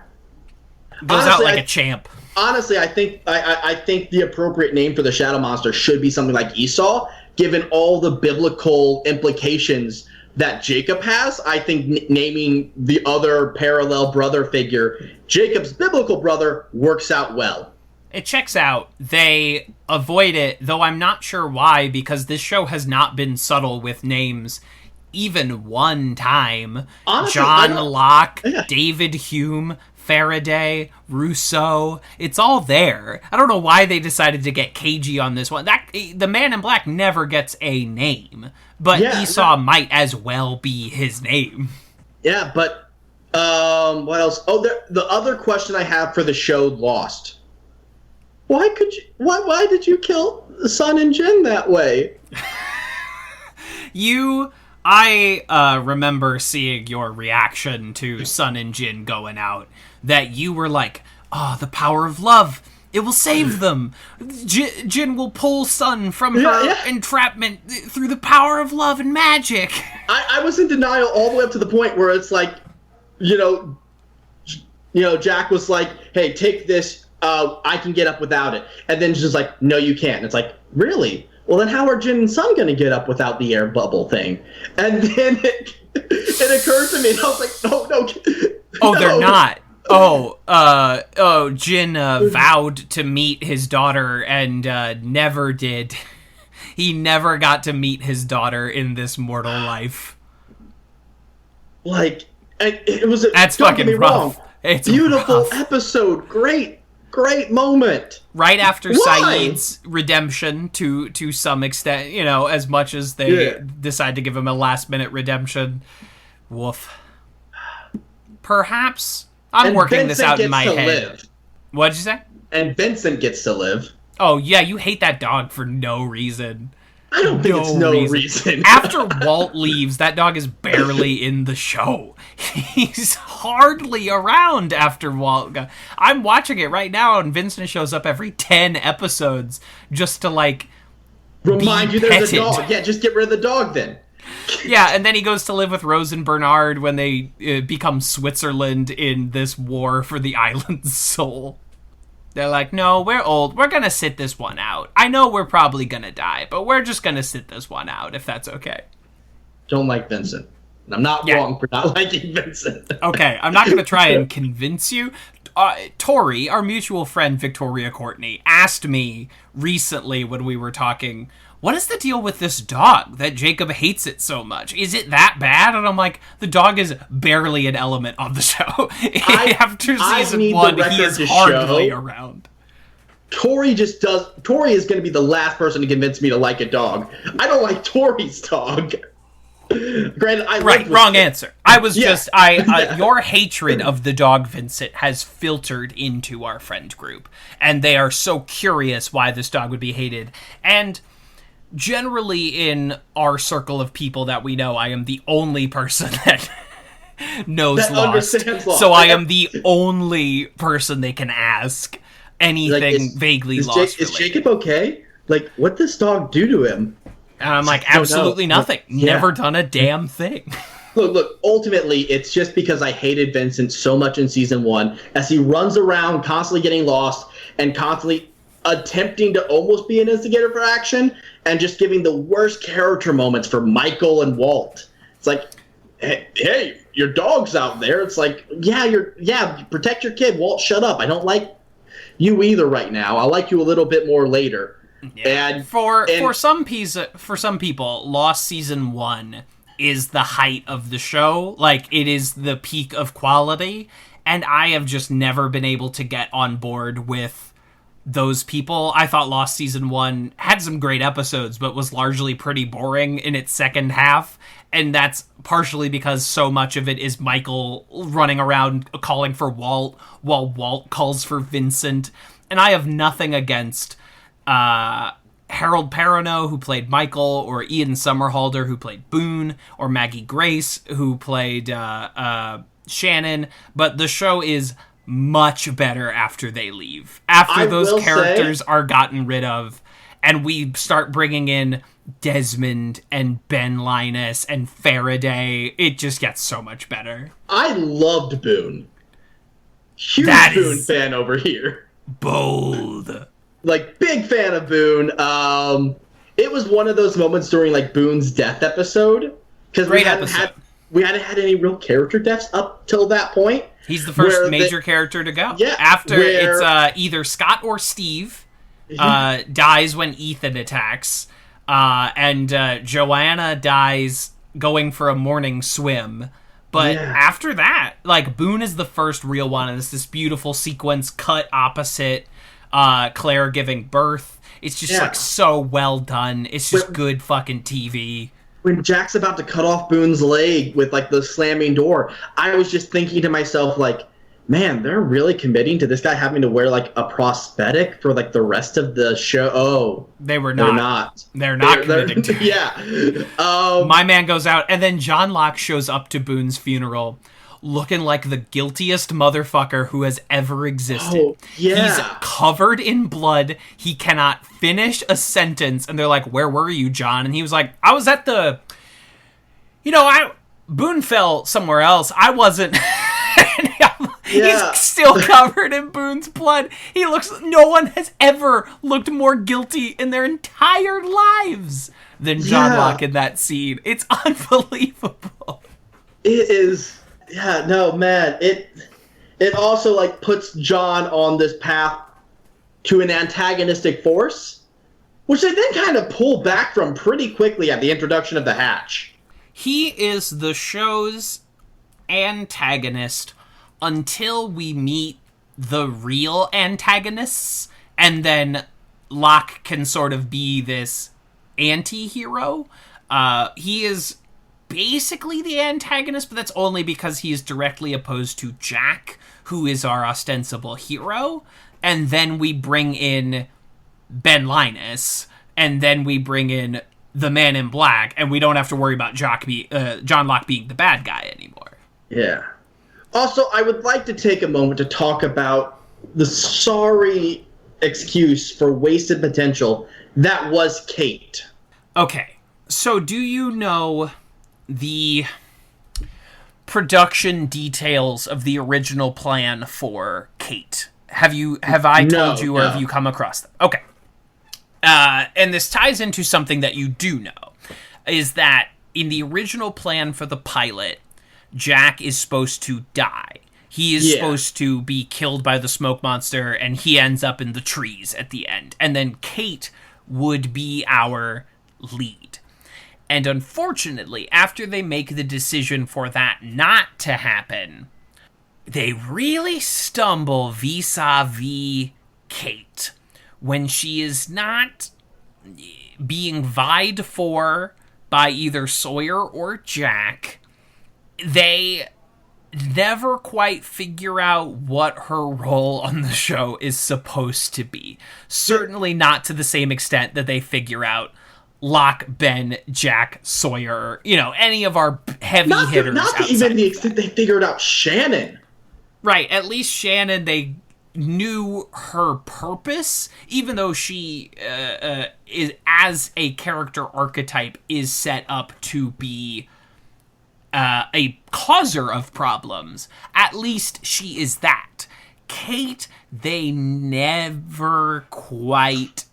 Goes honestly, out like a champ. honestly, I think the appropriate name for the shadow monster should be something like Esau, given all the biblical implications that Jacob has. I think naming the other parallel brother figure Jacob's biblical brother works out well. It checks out. They avoid it, though I'm not sure why, because this show has not been subtle with names even one time. Honestly, John Locke, yeah. David Hume, Faraday, Rousseau. It's all there. I don't know why they decided to get cagey on this one. The Man in Black never gets a name, but Esau might as well be his name. Yeah, but what else? Oh, the other question I have for the show Lost. Why did you kill Sun and Jin that way? I remember seeing your reaction to Sun and Jin going out, that you were like, oh, the power of love, it will save them. Jin will pull Sun from her entrapment through the power of love and magic. I was in denial all the way up to the point where it's like, Jack was like, hey, take this, I can get up without it. And then just like, no, you can't. And it's like, really? Well, then how are Jin and Sun going to get up without the air bubble thing? And then it occurred to me, and I was like, no. Oh, they're not. Jin vowed to meet his daughter and never did. He never got to meet his daughter in this mortal life. Like, it was... That's don't fucking get me rough. wrong. It's beautiful rough. Episode. Great moment. Right after Saeed's redemption to some extent, as much as they decide to give him a last-minute redemption. Woof. Perhaps I'm working this out in my head. Live. What'd you say? And Vincent gets to live. Oh, yeah, you hate that dog for no reason. I don't think it's no reason. After Walt leaves, that dog is barely in the show. He's hardly around after Walt. I'm watching it right now, and Vincent shows up every 10 episodes just to, remind you there's a dog. Yeah, just get rid of the dog then. Yeah, and then he goes to live with Rose and Bernard when they become Switzerland in this war for the island's soul. They're like, no, we're old. We're going to sit this one out. I know we're probably going to die, but we're just going to sit this one out, if that's okay. Don't like Vincent. And I'm not wrong for not liking Vincent. Okay, I'm not going to try and convince you. Tori, our mutual friend Victoria Courtney, asked me recently when we were talking, what is the deal with this dog that Jacob hates it so much? Is it that bad? And I'm like, the dog is barely an element on the show. After season 1, he is hardly around. Tori is going to be the last person to convince me to like a dog. I don't like Tori's dog. Granted, wrong answer. I was your hatred of the dog Vincent has filtered into our friend group, and they are so curious why this dog would be hated. And generally in our circle of people that we know, I am the only person that knows Lost. So I am the only person they can ask anything vaguely Lost related. Is Jacob okay? What does this dog do to him? And I'm like, absolutely nothing. Never done a damn thing. Look, ultimately, it's just because I hated Vincent so much in season 1, as he runs around constantly getting lost and constantly attempting to almost be an instigator for action and just giving the worst character moments for Michael and Walt. It's like, hey, your dog's out there. It's like, protect your kid. Walt, shut up. I don't like you either right now. I'll like you a little bit more later. Yeah. And for some people, Lost season 1 is the height of the show. It is the peak of quality, and I have just never been able to get on board with those people. I thought Lost season 1 had some great episodes, but was largely pretty boring in its second half, and that's partially because so much of it is Michael running around calling for Walt while Walt calls for Vincent. And I have nothing against Harold Perrineau, who played Michael, or Ian Somerhalder, who played Boone, or Maggie Grace, who played Shannon, but the show is much better after they leave. After those characters are gotten rid of, and we start bringing in Desmond and Ben Linus and Faraday, it just gets so much better. I loved Boone. Huge Boone fan over here. Bold. Like, big fan of Boone. It was one of those moments during like Boone's death episode because we hadn't had any real character deaths up till that point. He's the first major character to go. Yeah, after it's either Scott or Steve dies when Ethan attacks, and Joanna dies going for a morning swim. But after that, like, Boone is the first real one, and it's this beautiful sequence cut opposite Claire giving birth. It's just like so well done. It's just good fucking TV. When Jack's about to cut off Boone's leg with like the slamming door, I was just thinking to myself, like, man, they're really committing to this guy having to wear like a prosthetic for like the rest of the show. Oh, they're not committing to it. My man goes out, and then John Locke shows up to Boone's funeral looking like the guiltiest motherfucker who has ever existed. Oh, yeah. He's covered in blood. He cannot finish a sentence. And they're like, "Where were you, John?" And he was like, "I was at the... Boone fell somewhere else. I wasn't..." He's still covered in Boone's blood. No one has ever looked more guilty in their entire lives than John Locke in that scene. It's unbelievable. It is... Yeah, no, man. It also like puts John on this path to an antagonistic force, which they then kind of pull back from pretty quickly at the introduction of the Hatch. He is the show's antagonist until we meet the real antagonists, and then Locke can sort of be this anti-hero. He is basically the antagonist, but that's only because he is directly opposed to Jack, who is our ostensible hero. And then we bring in Ben Linus, and then we bring in the Man in Black, and we don't have to worry about John Locke being the bad guy anymore. Yeah. Also, I would like to take a moment to talk about the sorry excuse for wasted potential that was Kate. Okay, so do you know the production details of the original plan for Kate? Have I told you, or have you come across them? Okay. And this ties into something that you do know, is that in the original plan for the pilot, Jack is supposed to die. He is supposed to be killed by the smoke monster, and he ends up in the trees at the end. And then Kate would be our lead. And unfortunately, after they make the decision for that not to happen, they really stumble vis-a-vis Kate when she is not being vied for by either Sawyer or Jack. They never quite figure out what her role on the show is supposed to be. Certainly not to the same extent that they figure out Locke, Ben, Jack, Sawyer, any of our heavy hitters. Not to even the extent they figured out Shannon. Right, at least Shannon, they knew her purpose, even though she is, as a character archetype, is set up to be a causer of problems. At least she is that. Kate, they never quite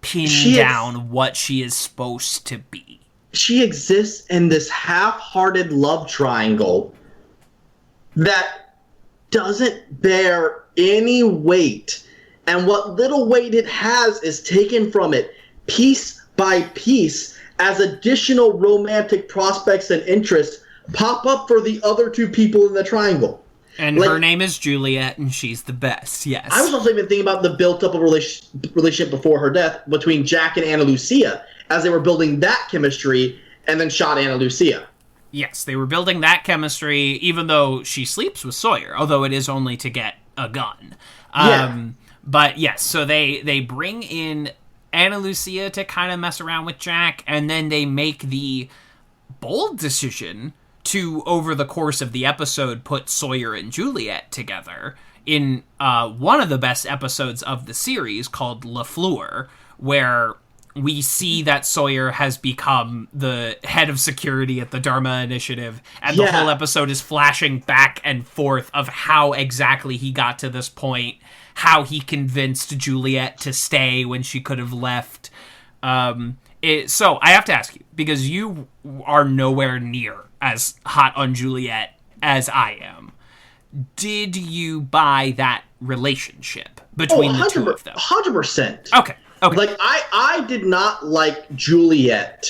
pin down what she is supposed to be. She exists in this half-hearted love triangle that doesn't bear any weight, and what little weight it has is taken from it piece by piece as additional romantic prospects and interests pop up for the other two people in the triangle. And her name is Juliet, and she's the best, yes. I was also even thinking about the built-up relationship before her death between Jack and Ana Lucia, as they were building that chemistry, and then shot Ana Lucia. Yes, they were building that chemistry, even though she sleeps with Sawyer, although it is only to get a gun. But yes, so they bring in Ana Lucia to kind of mess around with Jack, and then they make the bold decision to, over the course of the episode, put Sawyer and Juliet together in one of the best episodes of the series called La Fleur, where we see that Sawyer has become the head of security at the Dharma Initiative, and the whole episode is flashing back and forth of how exactly he got to this point. how he convinced Juliet to stay when she could have left. So I have to ask you, because you are nowhere near as hot on Juliet as I am. Did you buy that relationship between the two of them? 100%. Okay. Like, I did not like Juliet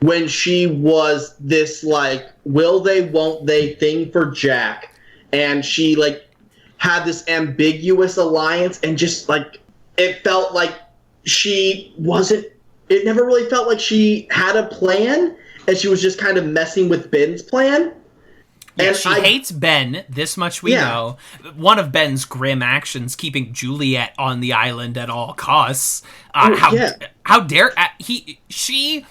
when she was this, like, will they, won't they thing for Jack. And she, like, had this ambiguous alliance, and just, like, it felt like she wasn't, it never really felt like she had a plan, and she was just kind of messing with Ben's plan. Yeah, she hates Ben, this much we know. One of Ben's grim actions, keeping Juliet on the island at all costs. How dare she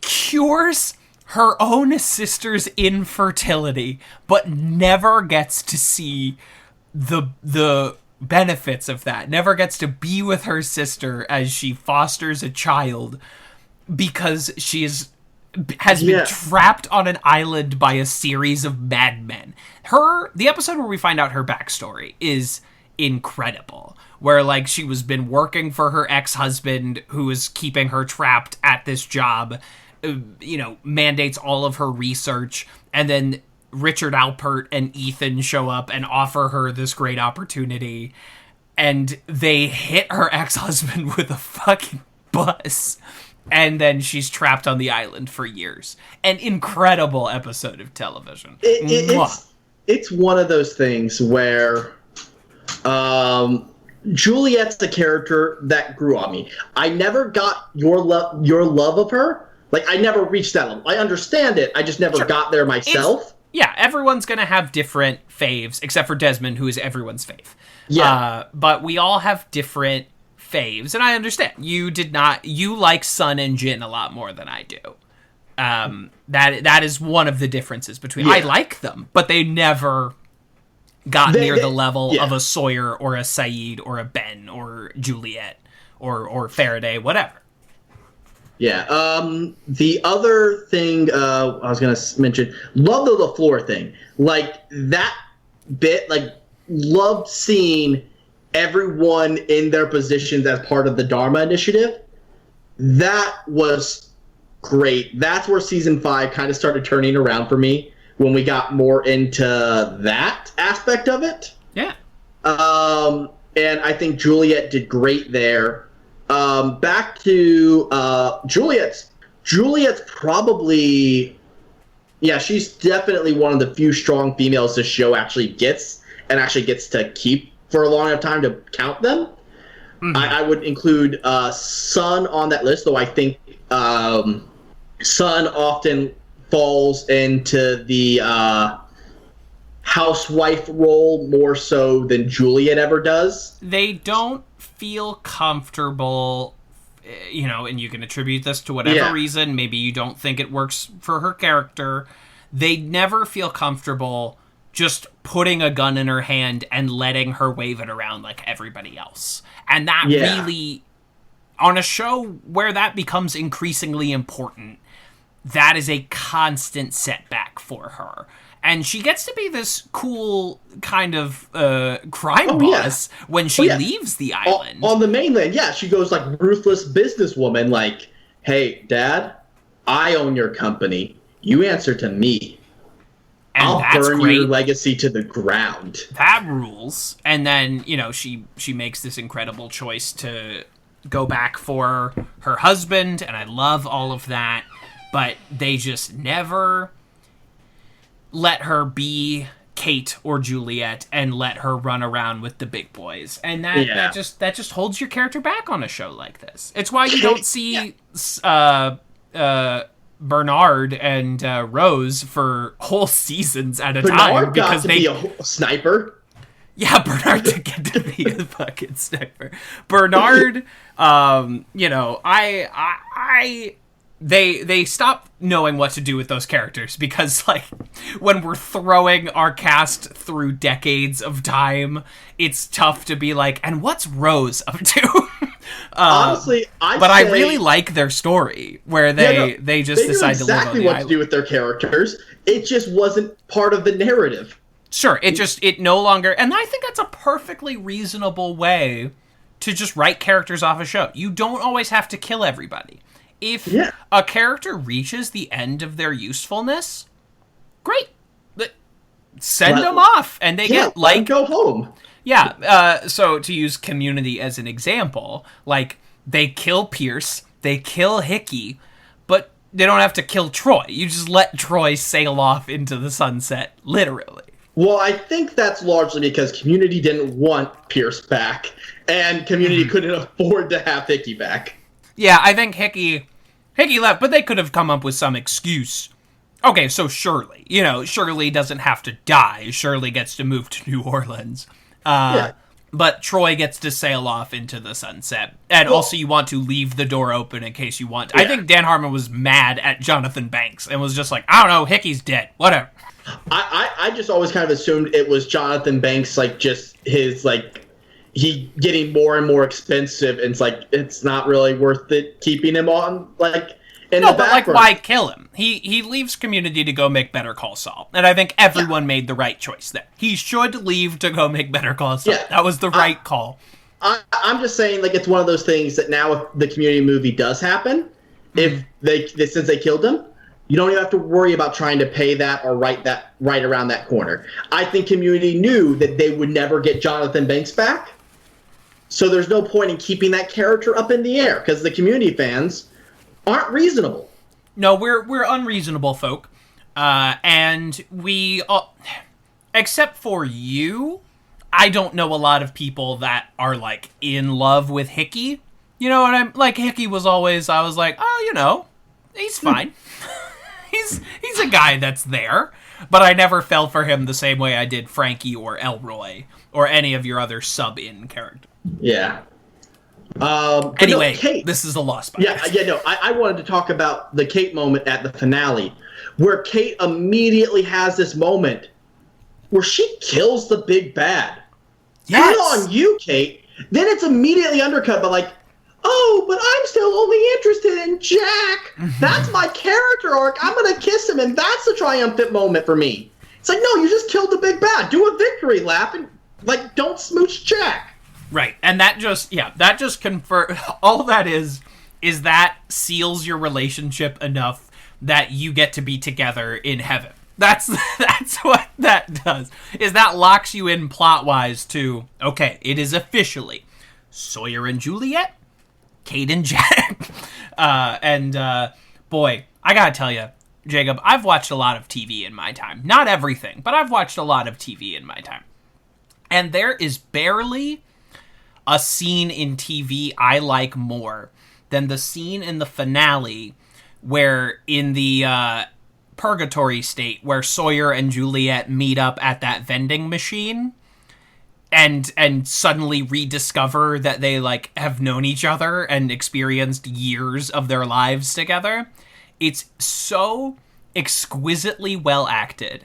cures her own sister's infertility, but never gets to see the benefits of that. Never gets to be with her sister as she fosters a child, because she has been trapped on an island by a series of madmen. The episode where we find out her backstory is incredible, where, like, she was been working for her ex-husband, who is keeping her trapped at this job, mandates all of her research, and then Richard Alpert and Ethan show up and offer her this great opportunity, and they hit her ex-husband with a fucking bus. And then she's trapped on the island for years. An incredible episode of television. It's one of those things where Juliet's the character that grew on me. I never got your love of her. Like, I never reached that level. I understand it. I just never got there myself. Everyone's going to have different faves, except for Desmond, who is everyone's fave. Yeah. But we all have different faves, and I understand. You like Sun and Jin a lot more than I do. That is one of the differences between I like them, but they never got near the level of a Sawyer or a Saeed or a Ben or Juliet or Faraday, whatever. Yeah. The other thing I was gonna mention, love the LaFleur thing. Like, that bit, like, loved seeing everyone in their positions as part of the Dharma Initiative. That was great. That's where season 5 kind of started turning around for me, when we got more into that aspect of it. Yeah. And I think Juliet did great there. Back to Juliet's probably, she's definitely one of the few strong females this show actually gets to keep for a long enough time to count them. Mm-hmm. I would include Sun on that list, though I think Sun often falls into the housewife role more so than Juliet ever does. They don't feel comfortable, and you can attribute this to whatever reason. Maybe you don't think it works for her character. They never feel comfortable just putting a gun in her hand and letting her wave it around like everybody else. And that really, on a show where that becomes increasingly important, that is a constant setback for her. And she gets to be this cool kind of crime boss when she leaves the island. On the mainland, she goes like ruthless businesswoman, like, hey, Dad, I own your company. You answer to me. And I'll burn your legacy to the ground. That rules. And then, she makes this incredible choice to go back for her husband, and I love all of that. But they just never let her be Kate or Juliet and let her run around with the big boys. And that just holds your character back on a show like this. It's why you don't see Bernard and Rose for whole seasons at a time, because they be a sniper. Yeah, Bernard did get to be a fucking sniper. Bernard, They stop knowing what to do with those characters, because, like, when we're throwing our cast through decades of time, it's tough to be like, and what's Rose up to? Honestly, I really like their story, where they just decide to live on the island. What to do with their characters. It just wasn't part of the narrative. Sure, it no longer, and I think that's a perfectly reasonable way to just write characters off a show. You don't always have to kill everybody. If a character reaches the end of their usefulness, great. Send them off, and they get, like... go home. Yeah, so to use Community as an example, like, they kill Pierce, they kill Hickey, but they don't have to kill Troy. You just let Troy sail off into the sunset, literally. Well, I think that's largely because Community didn't want Pierce back, and Community couldn't afford to have Hickey back. Yeah, I think Hickey left, but they could have come up with some excuse. Okay, so Shirley. Shirley doesn't have to die. Shirley gets to move to New Orleans. But Troy gets to sail off into the sunset. And also you want to leave the door open in case you want. Yeah. I think Dan Harmon was mad at Jonathan Banks and was just like, I don't know, Hickey's dead. Whatever. I just always kind of assumed it was Jonathan Banks, like, just his, like, he getting more and more expensive, and it's like, it's not really worth it keeping him on, like, in the background. No, but, like, why kill him? He leaves Community to go make Better Call Saul, and I think everyone made the right choice there. He should leave to go make Better Call Saul. Yeah, that was the right call. I'm just saying, like, it's one of those things that now if the Community movie does happen, if since they killed him, you don't even have to worry about trying to pay that or write around that corner. I think Community knew that they would never get Jonathan Banks back, so there's no point in keeping that character up in the air, because the Community fans aren't reasonable. No, we're unreasonable folk, and we, except for you, I don't know a lot of people that are, like, in love with Hickey. You know what I'm, like, Hickey was always, I was like, oh, he's fine. He's a guy that's there, but I never fell for him the same way I did Frankie or Elroy or any of your other sub-in characters. Yeah. Anyway, Kate, this is a lost podcast. Yeah. I wanted to talk about the Kate moment at the finale, where Kate immediately has this moment where she kills the big bad. Yes. Good on you, Kate. Then it's immediately undercut by, like, oh, but I'm still only interested in Jack. That's my character arc. I'm going to kiss him, and that's the triumphant moment for me. It's like, no, you just killed the big bad. Do a victory lap, and, like, don't smooch Jack. Right, and that just all that is that seals your relationship enough that you get to be together in heaven. That's what that does, is that locks you in plot-wise to, okay, it is officially Sawyer and Juliet, Kate and Jack. Boy, I gotta tell you, Jacob, I've watched a lot of TV in my time. Not everything, but I've watched a lot of TV in my time. And there is barely a scene in TV I like more than the scene in the finale where, in the purgatory state, where Sawyer and Juliet meet up at that vending machine and suddenly rediscover that they, like, have known each other and experienced years of their lives together. It's so exquisitely well acted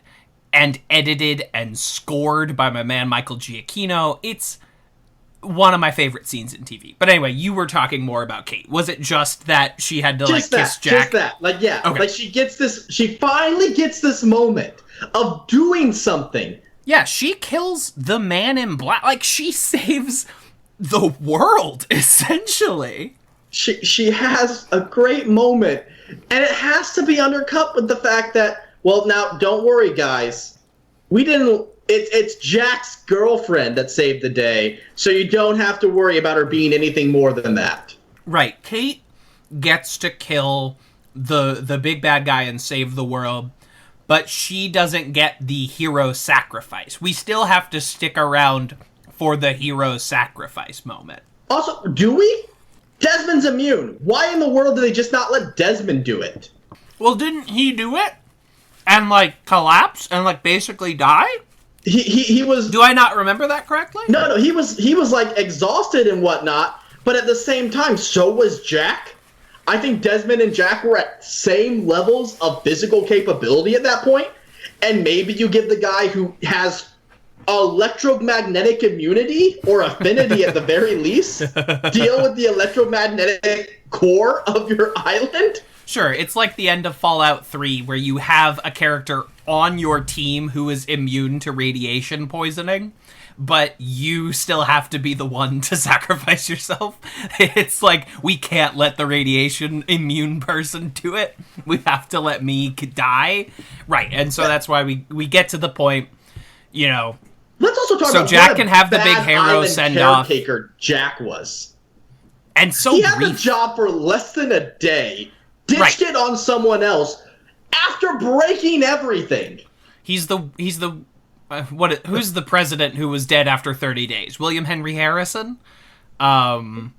and edited and scored by my man Michael Giacchino. It's one of my favorite scenes in TV. But anyway, you were talking more about Kate. Was it just that she had to, kiss Jack? Just that. Like, yeah. Okay. Like, she finally gets this moment of doing something. Yeah, she kills the man in black. Like, she saves the world, essentially. She has a great moment. And it has to be undercut with the fact that, well, now, don't worry, guys. It's Jack's girlfriend that saved the day, so you don't have to worry about her being anything more than that. Right. Kate gets to kill the big bad guy and save the world, but she doesn't get the hero sacrifice. We still have to stick around for the hero sacrifice moment. Also, do we? Desmond's immune. Why in the world do they just not let Desmond do it? Well, didn't he do it? And, like, collapse and, like, basically die? He was... Do I not remember that correctly? No, he was like, exhausted and whatnot, but at the same time, so was Jack. I think Desmond and Jack were at same levels of physical capability at that point, and maybe you give the guy who has electromagnetic immunity, or affinity at the very least, deal with the electromagnetic core of your island. Sure, it's like the end of Fallout 3, where you have a character on your team who is immune to radiation poisoning, but you still have to be the one to sacrifice yourself. It's like, we can't let the radiation immune person do it. We have to let me die. Right, and so that's why we get to the point, you know. Let's also talk so about Jack can have the big hero send-off. Jack was. And so he had the job for less than a day, ditched it on someone else after breaking everything. He's the who's the president who was dead after 30 days? William Henry Harrison? Something.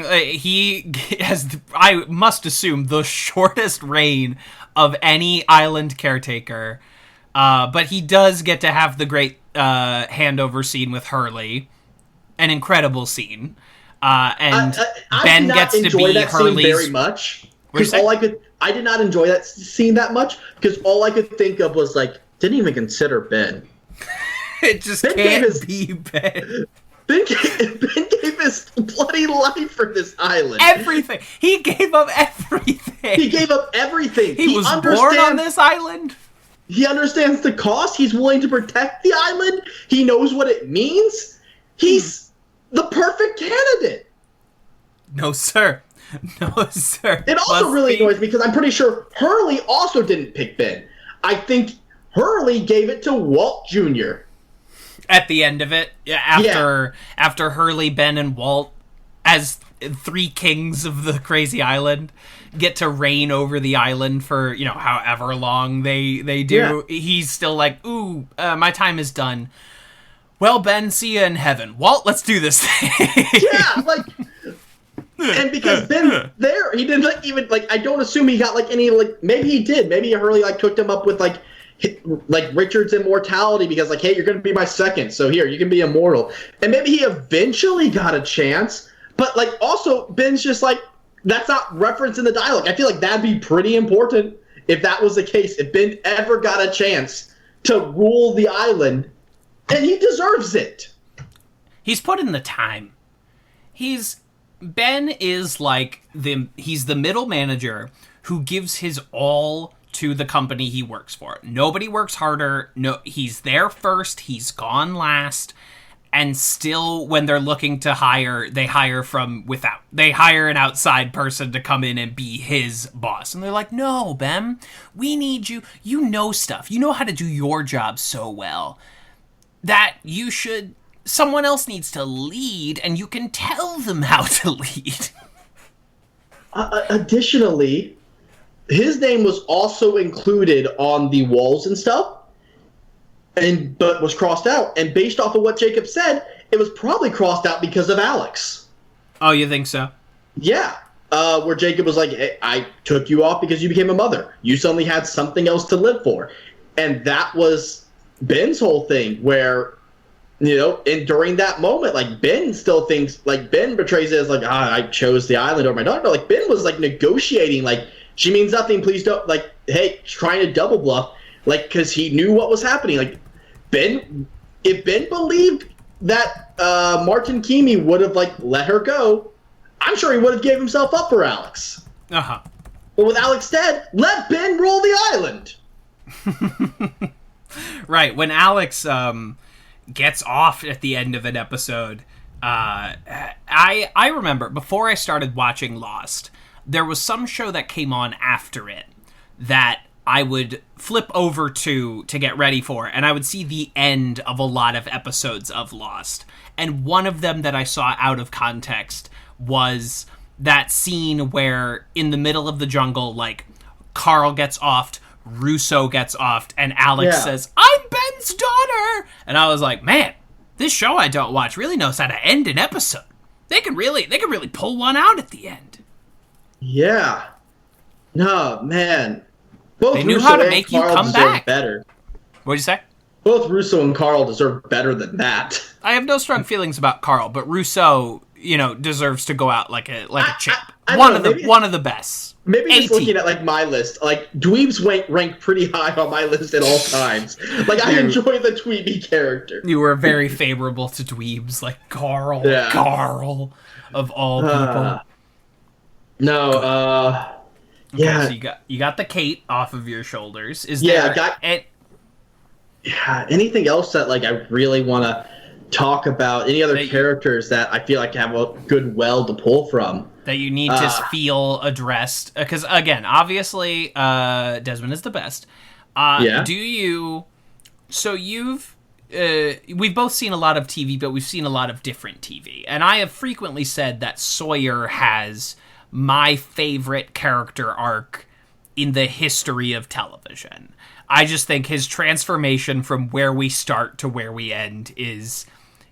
He has, I must assume, the shortest reign of any island caretaker. But he does get to have the great handover scene with Hurley. An incredible scene. And Ben gets to be Hurley's... very much. Because I did not enjoy that scene that much, because all I could think of was, like, didn't even consider Ben. It just can't be Ben. Ben gave his bloody life for this island. Everything. He gave up everything. He gave up everything. He was born on this island. He understands the cost. He's willing to protect the island. He knows what it means. He's the perfect candidate. No, sir. No, sir. It also really annoys me because I'm pretty sure Hurley also didn't pick Ben. I think Hurley gave it to Walt Jr. At the end of it, after Hurley, Ben, and Walt, as three kings of the crazy island, get to reign over the island for, you know, however long they do, he's still like, ooh, my time is done. Well, Ben, see you in heaven. Walt, let's do this thing. Yeah, like... And because Ben there, he didn't even I don't assume he got any maybe he did. Maybe Hurley hooked him up with like Richard's immortality because hey, you're gonna be my second, so here, you can be immortal. And maybe he eventually got a chance, but also Ben's just that's not referenced in the dialogue. I feel like that'd be pretty important if that was the case. If Ben ever got a chance to rule the island, and he deserves it. He's put in the time. Ben is he's the middle manager who gives his all to the company he works for. Nobody works harder. No, he's there first. He's gone last. And still, when they're looking to hire, they hire from without. They hire an outside person to come in and be his boss. And they're like, no, Ben, we need you. You know stuff. You know how to do your job so well that you should... Someone else needs to lead, and you can tell them how to lead. Additionally, his name was also included on the walls and stuff, but was crossed out. And based off of what Jacob said, it was probably crossed out because of Alex. Oh, you think so? Yeah. Where Jacob was like, hey, I took you off because you became a mother. You suddenly had something else to live for. And that was Ben's whole thing, where... and during that moment, Ben still thinks, Ben betrays it as I chose the island over my daughter. But Ben was negotiating, she means nothing, please don't, hey, trying to double bluff, because he knew what was happening. If Ben believed that Martin Keamy would have let her go, I'm sure he would have gave himself up for Alex. Uh-huh. But with Alex dead, let Ben rule the island. Right, when Alex gets off at the end of an episode, I remember before I started watching Lost, there was some show that came on after it that I would flip over to get ready for, and I would see the end of a lot of episodes of Lost. And one of them that I saw out of context was that scene where in the middle of the jungle, Carl gets offed, Russo gets offed, and Alex says, I'm Ben's daughter! And I was like, man, this show I don't watch really knows how to end an episode. They could really pull one out at the end. Yeah. No, man. Both they knew Russo how to and make Carl you come back. Better. What'd you say? Both Russo and Carl deserve better than that. I have no strong feelings about Carl, but Russo, deserves to go out like a champ. One of the best. Maybe just looking at my list, dweebs rank pretty high on my list at all times. I enjoy the dweeby character. You were very favorable to dweebs, Carl. Carl of all people. Okay, Yeah. so you got the Kate off of your shoulders. Is Yeah, there anything else that like I really want to talk about? Any other characters that I feel like have a good well to pull from? That you need to feel addressed? Because again, obviously, Desmond is the best. Yeah. Do you? So we've both seen a lot of TV, but we've seen a lot of different TV, and I have frequently said that Sawyer has my favorite character arc in the history of television. I just think his transformation from where we start to where we end is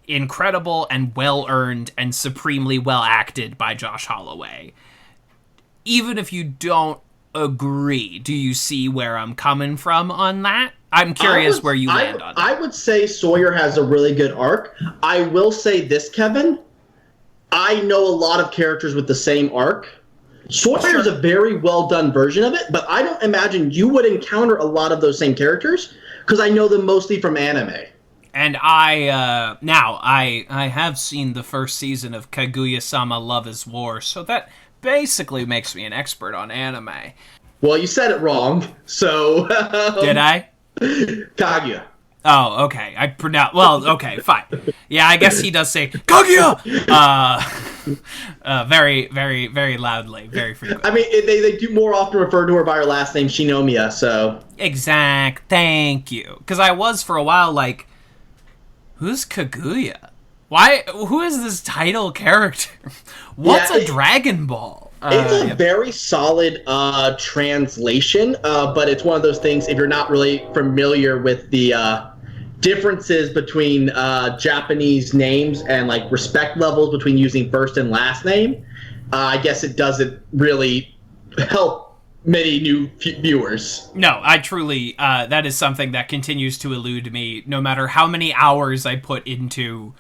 incredible and well-earned and supremely well acted by Josh Holloway. Even if you don't agree, do you see where I'm coming from on that? I'm curious where you land on that. I would say Sawyer has a really good arc. I will say this, Kevin. I know a lot of characters with the same arc. Sawyer is a very well done version of it, but I don't imagine you would encounter a lot of those same characters because I know them mostly from anime. And I have seen the first season of Kaguya-sama Love is War, so that basically makes me an expert on anime. Well, you said it wrong, so... Did I? Kaguya. Oh, okay. Well, okay, fine. Yeah, I guess he does say Kaguya! Very, very, very loudly, very frequently. I mean, they do more often refer to her by her last name, Shinomiya, so... Thank you. Because I was, for a while, like, who's Kaguya? Who is this title character? What's a Dragon Ball? It's a very solid translation, but it's one of those things, if you're not really familiar with the differences between Japanese names and like respect levels between using first and last name, I guess it doesn't really help many new viewers. No, I truly, that is something that continues to elude me no matter how many hours I put into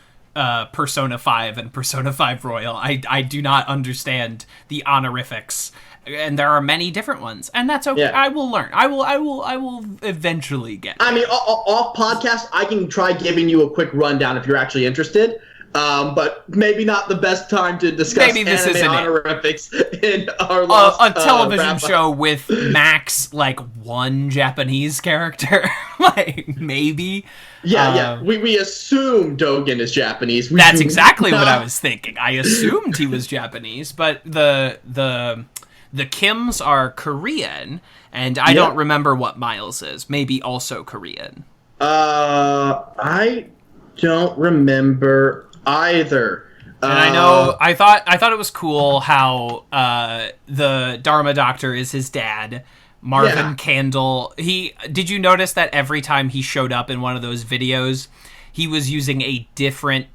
Persona 5 and Persona 5 Royal. I do not understand the honorifics, and there are many different ones, and that's okay. Yeah. I will learn. I will eventually get there. I mean, off podcast, I can try giving you a quick rundown if you're actually interested. But maybe not the best time to discuss maybe this anime isn't honorifics in our last a television show with max like one Japanese character. Like maybe. Yeah. We assume Dogen is Japanese. That's exactly what I was thinking. I assumed he was Japanese, but the Kims are Korean, and I don't remember what Miles is. Maybe also Korean. I don't remember either. And I thought it was cool how the Dharma Doctor is his dad. Marvin Candle. Did you notice that every time he showed up in one of those videos, he was using a different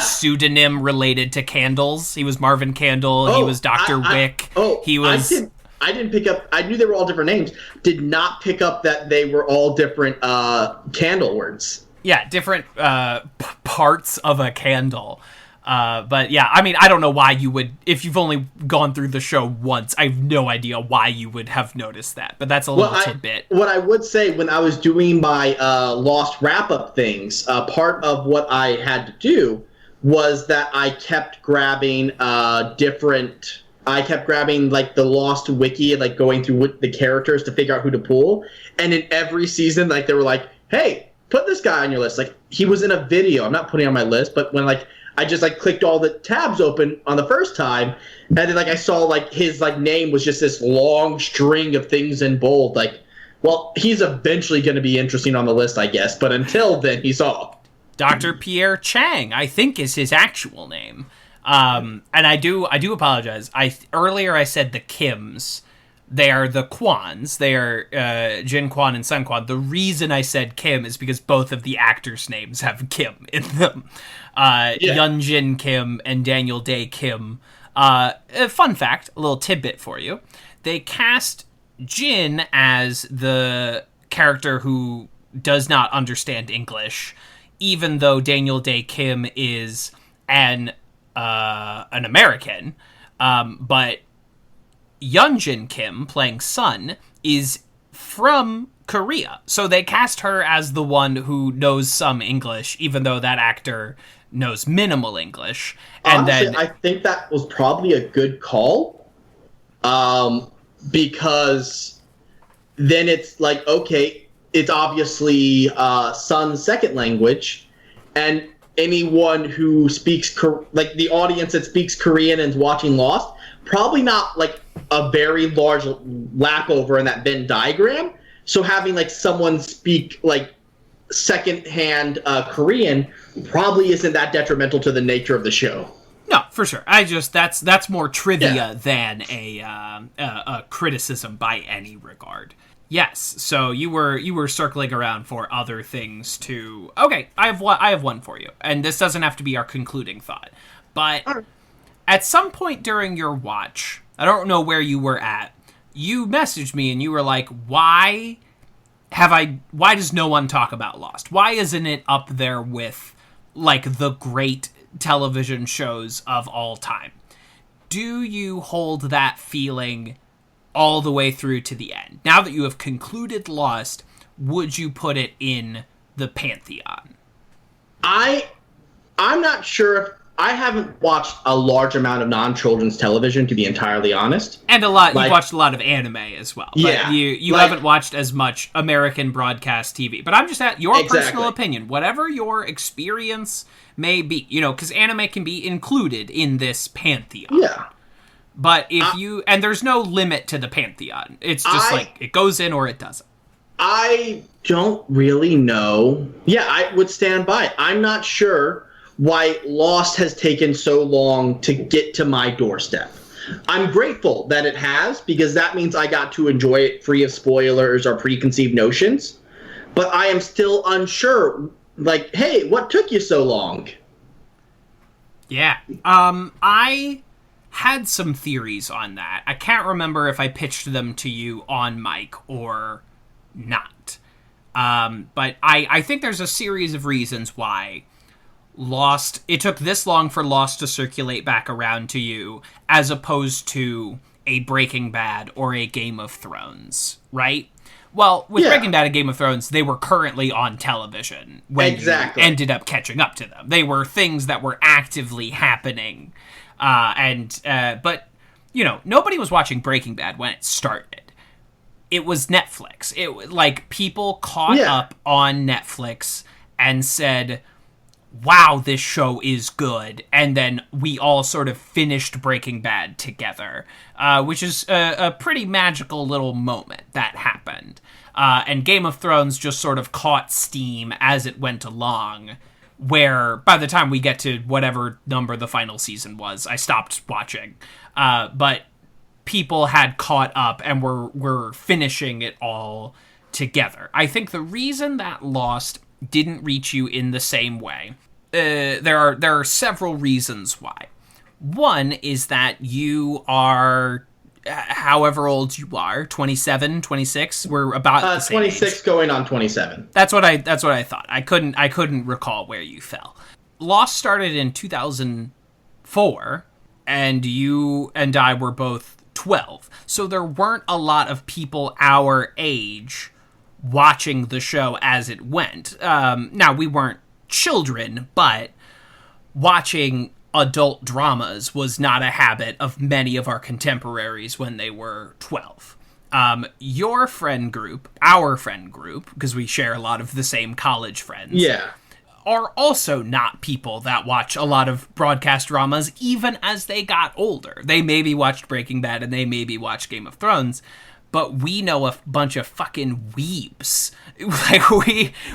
pseudonym related to candles? He was Marvin Candle. He was Dr. Wick. He was. I didn't pick up. I knew they were all different names. Did not pick up that they were all different candle words. Yeah, different parts of a candle. But yeah, I mean, I don't know why you would, if you've only gone through the show once, I have no idea why you would have noticed that, but that's a little tidbit. What I would say when I was doing my Lost wrap-up things, part of what I had to do was that I kept grabbing like the Lost wiki, like going through the characters to figure out who to pull, and in every season, like they were like, hey, put this guy on your list. Like he was in a video. I'm not putting him on my list, but when like I just like clicked all the tabs open on the first time, and then like I saw like his like name was just this long string of things in bold. Like, well, he's eventually going to be interesting on the list, I guess. But until then, he's off. Dr. Pierre Chang, I think, is his actual name. And I do apologize. Earlier I said the Kims. They are the Kwans. They are Jin Kwan and Sun Kwan. The reason I said Kim is because both of the actors' names have Kim in them. Yunjin Kim and Daniel Day Kim. A fun fact, a little tidbit for you. They cast Jin as the character who does not understand English, even though Daniel Day Kim is an American. But Yunjin Kim, playing Sun, is from Korea. So they cast her as the one who knows some English, even though that actor knows minimal English. And honestly, I think that was probably a good call. because then it's like, okay, it's obviously Sun's second language, and anyone who speaks like the audience that speaks Korean and is watching Lost, probably not like a very large lap over in that Venn diagram. So having like someone speak like secondhand Korean probably isn't that detrimental to the nature of the show. No, for sure. That's more trivia than a criticism by any regard. Yes. So you were circling around for other things to. Okay, I have one for you, and this doesn't have to be our concluding thought, but at some point during your watch, I don't know where you were at. You messaged me and you were like, why does no one talk about Lost? Why isn't it up there with like the great television shows of all time? Do you hold that feeling all the way through to the end? Now that you have concluded Lost, would you put it in the pantheon? I'm not sure if I haven't watched a large amount of non-children's television, to be entirely honest. And you've watched a lot of anime as well. Yeah. But you haven't watched as much American broadcast TV. But I'm just at your personal opinion. Whatever your experience may be, because anime can be included in this pantheon. Yeah. But if and there's no limit to the pantheon. It's just like, it goes in or it doesn't. I don't really know. Yeah, I would stand by it. I'm not sure why Lost has taken so long to get to my doorstep. I'm grateful that it has, because that means I got to enjoy it free of spoilers or preconceived notions. But I am still unsure, like, hey, what took you so long? Yeah. I had some theories on that. I can't remember if I pitched them to you on mic or not. But I think there's a series of reasons why it took this long for Lost to circulate back around to you, as opposed to a Breaking Bad or a Game of Thrones, right? Well, with Breaking Bad and Game of Thrones, they were currently on television when you ended up catching up to them. They were things that were actively happening. But, nobody was watching Breaking Bad when it started. It was Netflix. People caught up on Netflix and said, wow, this show is good. And then we all sort of finished Breaking Bad together, which is a pretty magical little moment that happened. And Game of Thrones just sort of caught steam as it went along, where by the time we get to whatever number the final season was, I stopped watching. But people had caught up and were finishing it all together. I think the reason that Lost didn't reach you in the same way, there are several reasons why. One is that you are, however old you are, 27, 26, we're about the same 26 age. Going on 27. That's what I thought. I couldn't recall where you fell. Lost started in 2004, and you and I were both 12. So there weren't a lot of people our age watching the show as it went. Now, we weren't children, but watching adult dramas was not a habit of many of our contemporaries when they were 12. Your friend group, our friend group, because we share a lot of the same college friends, are also not people that watch a lot of broadcast dramas even as they got older. They maybe watched Breaking Bad and they maybe watched Game of Thrones, but we know a bunch of fucking weebs.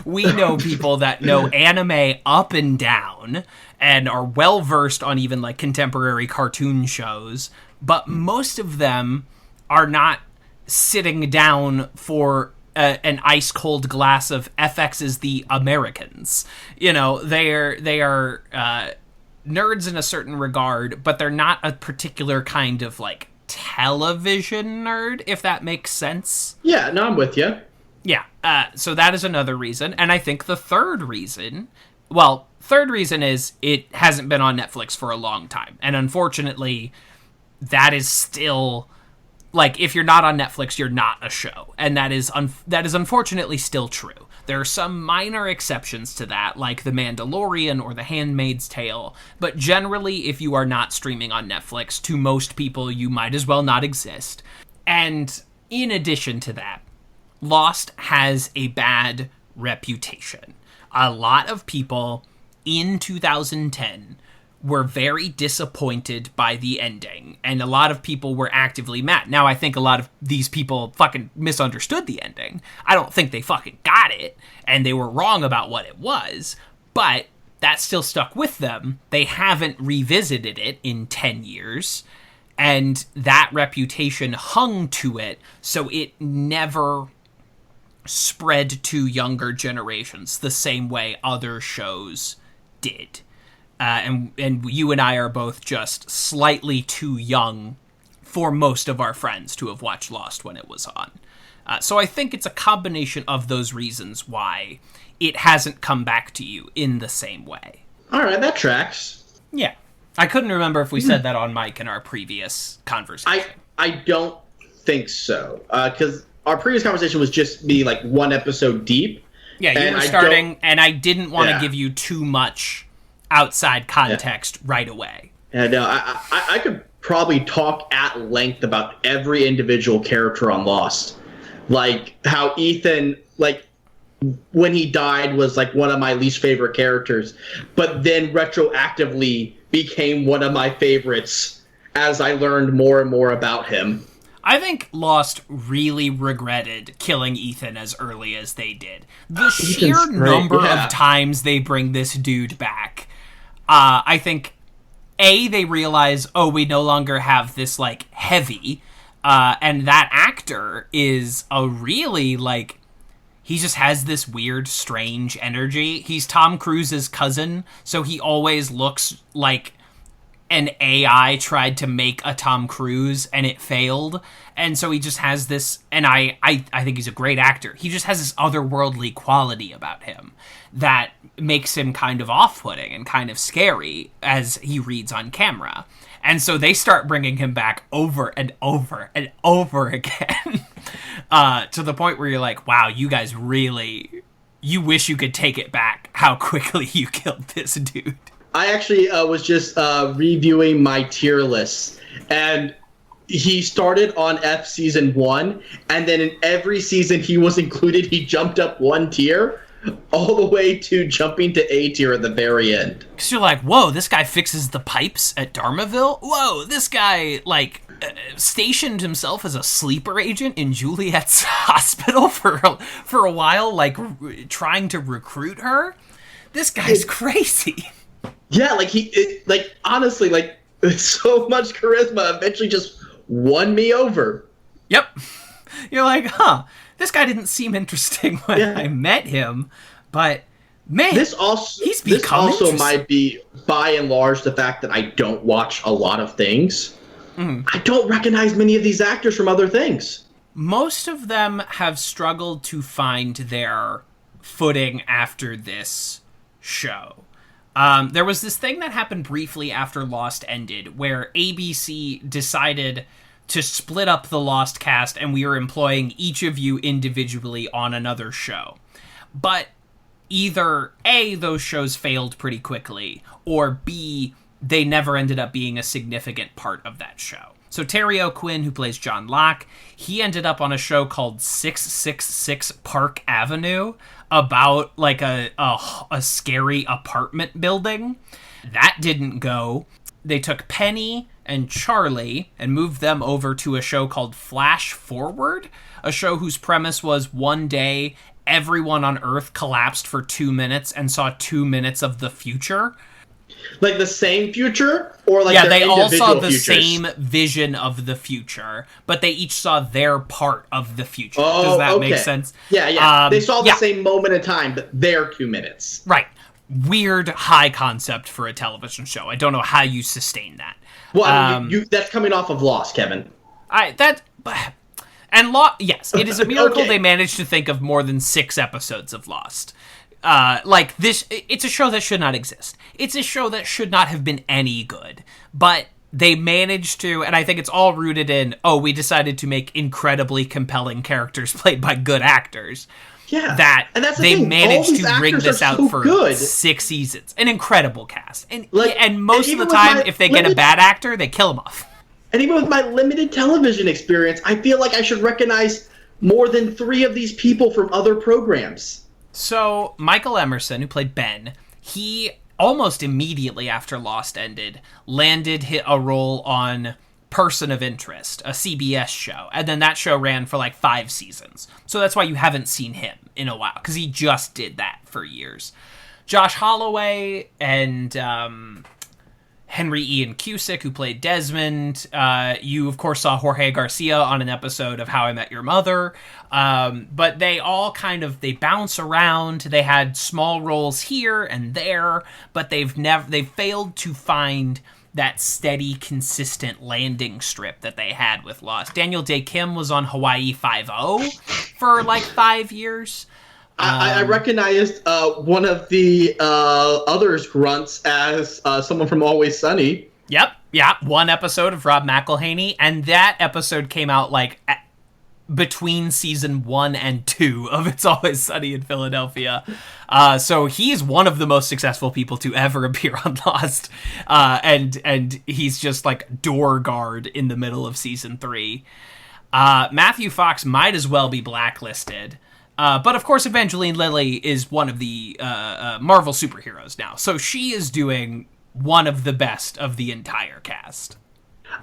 We know people that know anime up and down and are well versed on even contemporary cartoon shows, but most of them are not sitting down for an ice cold glass of FX's The Americans. They are nerds in a certain regard, but they're not a particular kind of television nerd, if that makes sense. Yeah, no, I'm with you. Yeah, so that is another reason. And I think the third reason is it hasn't been on Netflix for a long time. And unfortunately, that is still, if you're not on Netflix, you're not a show. And that is unfortunately still true. There are some minor exceptions to that, like The Mandalorian or The Handmaid's Tale. But generally, if you are not streaming on Netflix, to most people, you might as well not exist. And in addition to that, Lost has a bad reputation. A lot of people in 2010 were very disappointed by the ending, and a lot of people were actively mad. Now, I think a lot of these people fucking misunderstood the ending. I don't think they fucking got it, and they were wrong about what it was, but that still stuck with them. They haven't revisited it in 10 years, and that reputation hung to it, so it never spread to younger generations the same way other shows did. And you and I are both just slightly too young for most of our friends to have watched Lost when it was on. So I think it's a combination of those reasons why it hasn't come back to you in the same way. All right, that tracks. Yeah. I couldn't remember if we said that on mic in our previous conversation. I don't think so, because our previous conversation was just me like one episode deep. Yeah, you were starting, and I didn't want to give you too much outside context right away. And I could probably talk at length about every individual character on Lost. Like how Ethan, like when he died, was like one of my least favorite characters, but then retroactively became one of my favorites as I learned more and more about him. I think Lost really regretted killing Ethan as early as they did. The sheer number of times they bring this dude back, I think, they realize, we no longer have this, like, heavy, and that actor is a really, like, he just has this weird, strange energy. He's Tom Cruise's cousin, so he always looks like an AI tried to make a Tom Cruise and it failed. And so he just has this, and I think he's a great actor. He just has this otherworldly quality about him that makes him kind of off-putting and kind of scary as he reads on camera. And so they start bringing him back over and over and over again to the point where you're like, wow, you guys really, you wish you could take it back how quickly you killed this dude. I actually was just reviewing my tier list, and he started on F season 1, and then in every season he was included, he jumped up one tier, all the way to jumping to A tier at the very end. Because you're like, whoa, this guy fixes the pipes at Dharmaville? Whoa, this guy, like, stationed himself as a sleeper agent in Juliet's hospital for a while, like, trying to recruit her? This guy's crazy. Yeah, like, honestly, like, so much charisma eventually just won me over. Yep. You're like, this guy didn't seem interesting when I met him, but man, this also might be, by and large, the fact that I don't watch a lot of things. I don't recognize many of these actors from other things. Most of them have struggled to find their footing after this show. There was this thing that happened briefly after Lost ended, where ABC decided to split up the Lost cast, and we were employing each of you individually on another show. But either A, those shows failed pretty quickly, or B, they never ended up being a significant part of that show. So Terry O'Quinn, who plays John Locke, he ended up on a show called 666 Park Avenue about, like, a scary apartment building. That didn't go. They took Penny and Charlie and moved them over to a show called Flash Forward, a show whose premise was one day everyone on Earth collapsed for 2 minutes and saw 2 minutes of the future. Like the same future? Or like yeah, they all saw the futures? Same vision of the future, but they each saw their part of the future. Does that make sense? Yeah. They saw the same moment in time, but their 2 minutes. Right. Weird high concept for a television show. I don't know how you sustain that. Well, I mean, that's coming off of Lost, Kevin. Yes, it is a miracle they managed to think of more than 6 episodes of Lost. Like this, it's a show that should not exist. It's a show that should not have been any good, but they managed to, and I think it's all rooted in, we decided to make incredibly compelling characters played by good actors. Yeah, that and that's they thing. managed to wring this out so for good. 6 seasons. An incredible cast. And like, most of the time, if they get a bad actor, they kill him off. And even with my limited television experience, I feel like I should recognize more than 3 of these people from other programs. So Michael Emerson, who played Ben, he almost immediately after Lost ended, landed a role on Person of Interest, a CBS show. And then that show ran for like 5 seasons. So that's why you haven't seen him in a while, because he just did that for years. Josh Holloway and Henry Ian Cusick, who played Desmond. You, of course, saw Jorge Garcia on an episode of How I Met Your Mother. But they all they bounce around. They had small roles here and there, but they've failed to find that steady, consistent landing strip that they had with Lost. Daniel Day Kim was on Hawaii Five-0 for like 5 years. I recognized one of the others grunts as someone from Always Sunny. Yep, yeah, one episode of Rob McElhaney, and that episode came out like between season 1 and 2 of It's Always Sunny in Philadelphia. So he's one of the most successful people to ever appear on Lost, and he's just like door guard in the middle of season 3. Matthew Fox might as well be blacklisted. But of course, Evangeline Lilly is one of the Marvel superheroes now, so she is doing one of the best of the entire cast.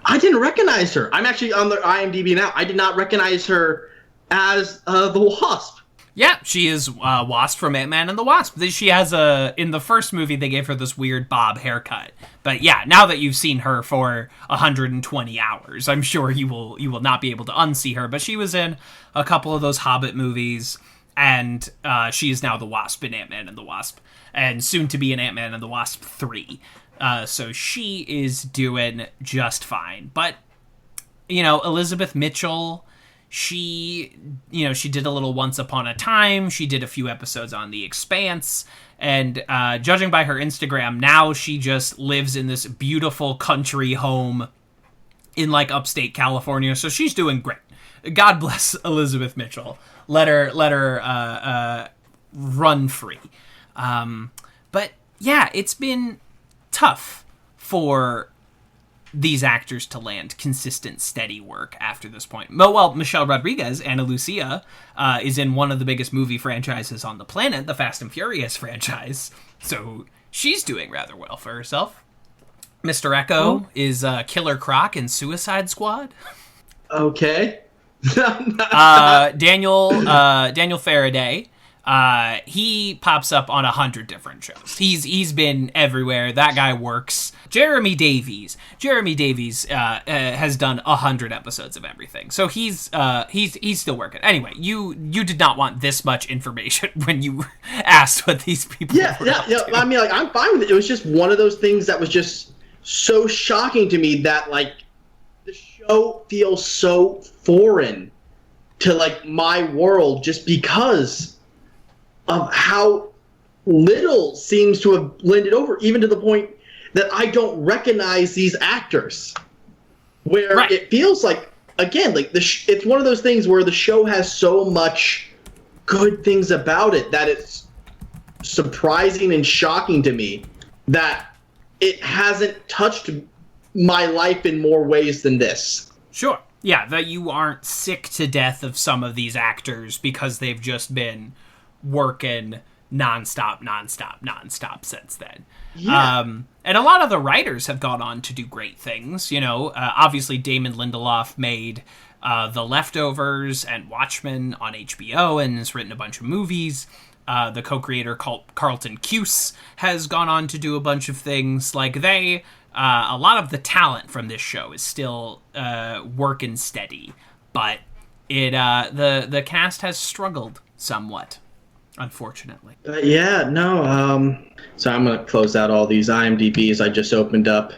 I didn't recognize her. I'm actually on the IMDb now. I did not recognize her as the Wasp. Yeah, she is Wasp from Ant-Man and the Wasp. She has in the first movie, they gave her this weird bob haircut. But yeah, now that you've seen her for 120 hours, I'm sure you will not be able to unsee her. But she was in a couple of those Hobbit movies, and she is now the Wasp in Ant-Man and the Wasp, and soon to be in Ant-Man and the Wasp 3. So she is doing just fine. But, Elizabeth Mitchell, she did a little Once Upon a Time. She did a few episodes on The Expanse. And judging by her Instagram, now she just lives in this beautiful country home in like upstate California. So she's doing great. God bless Elizabeth Mitchell. Let her run free. But yeah, it's been tough for these actors to land consistent, steady work after this point. Well, Michelle Rodriguez, Ana Lucia, is in one of the biggest movie franchises on the planet, the Fast and Furious franchise. So she's doing rather well for herself. Mr. Echo is Killer Croc in Suicide Squad. Okay. Daniel Faraday. He pops up on 100 different shows. He's been everywhere. That guy works. Jeremy Davies has done 100 episodes of everything. So he's still working. Anyway, you did not want this much information when you asked what these people were up to. I mean, like, I'm fine with it. It was just one of those things that was just so shocking to me that like the show feels so foreign to like my world just because of how little seems to have blended over, even to the point that I don't recognize these actors. Where right. It feels like, again, like it's one of those things where the show has so much good things about it that it's surprising and shocking to me that it hasn't touched my life in more ways than this. Sure. Yeah, that you aren't sick to death of some of these actors because they've just been working nonstop since then. Yeah. And a lot of the writers have gone on to do great things. Obviously Damon Lindelof made The Leftovers and Watchmen on HBO and has written a bunch of movies. The co-creator Carlton Cuse has gone on to do a bunch of things. Like a lot of the talent from this show is still working steady, but the cast has struggled somewhat, unfortunately. So I'm gonna close out all these IMDb's I just opened up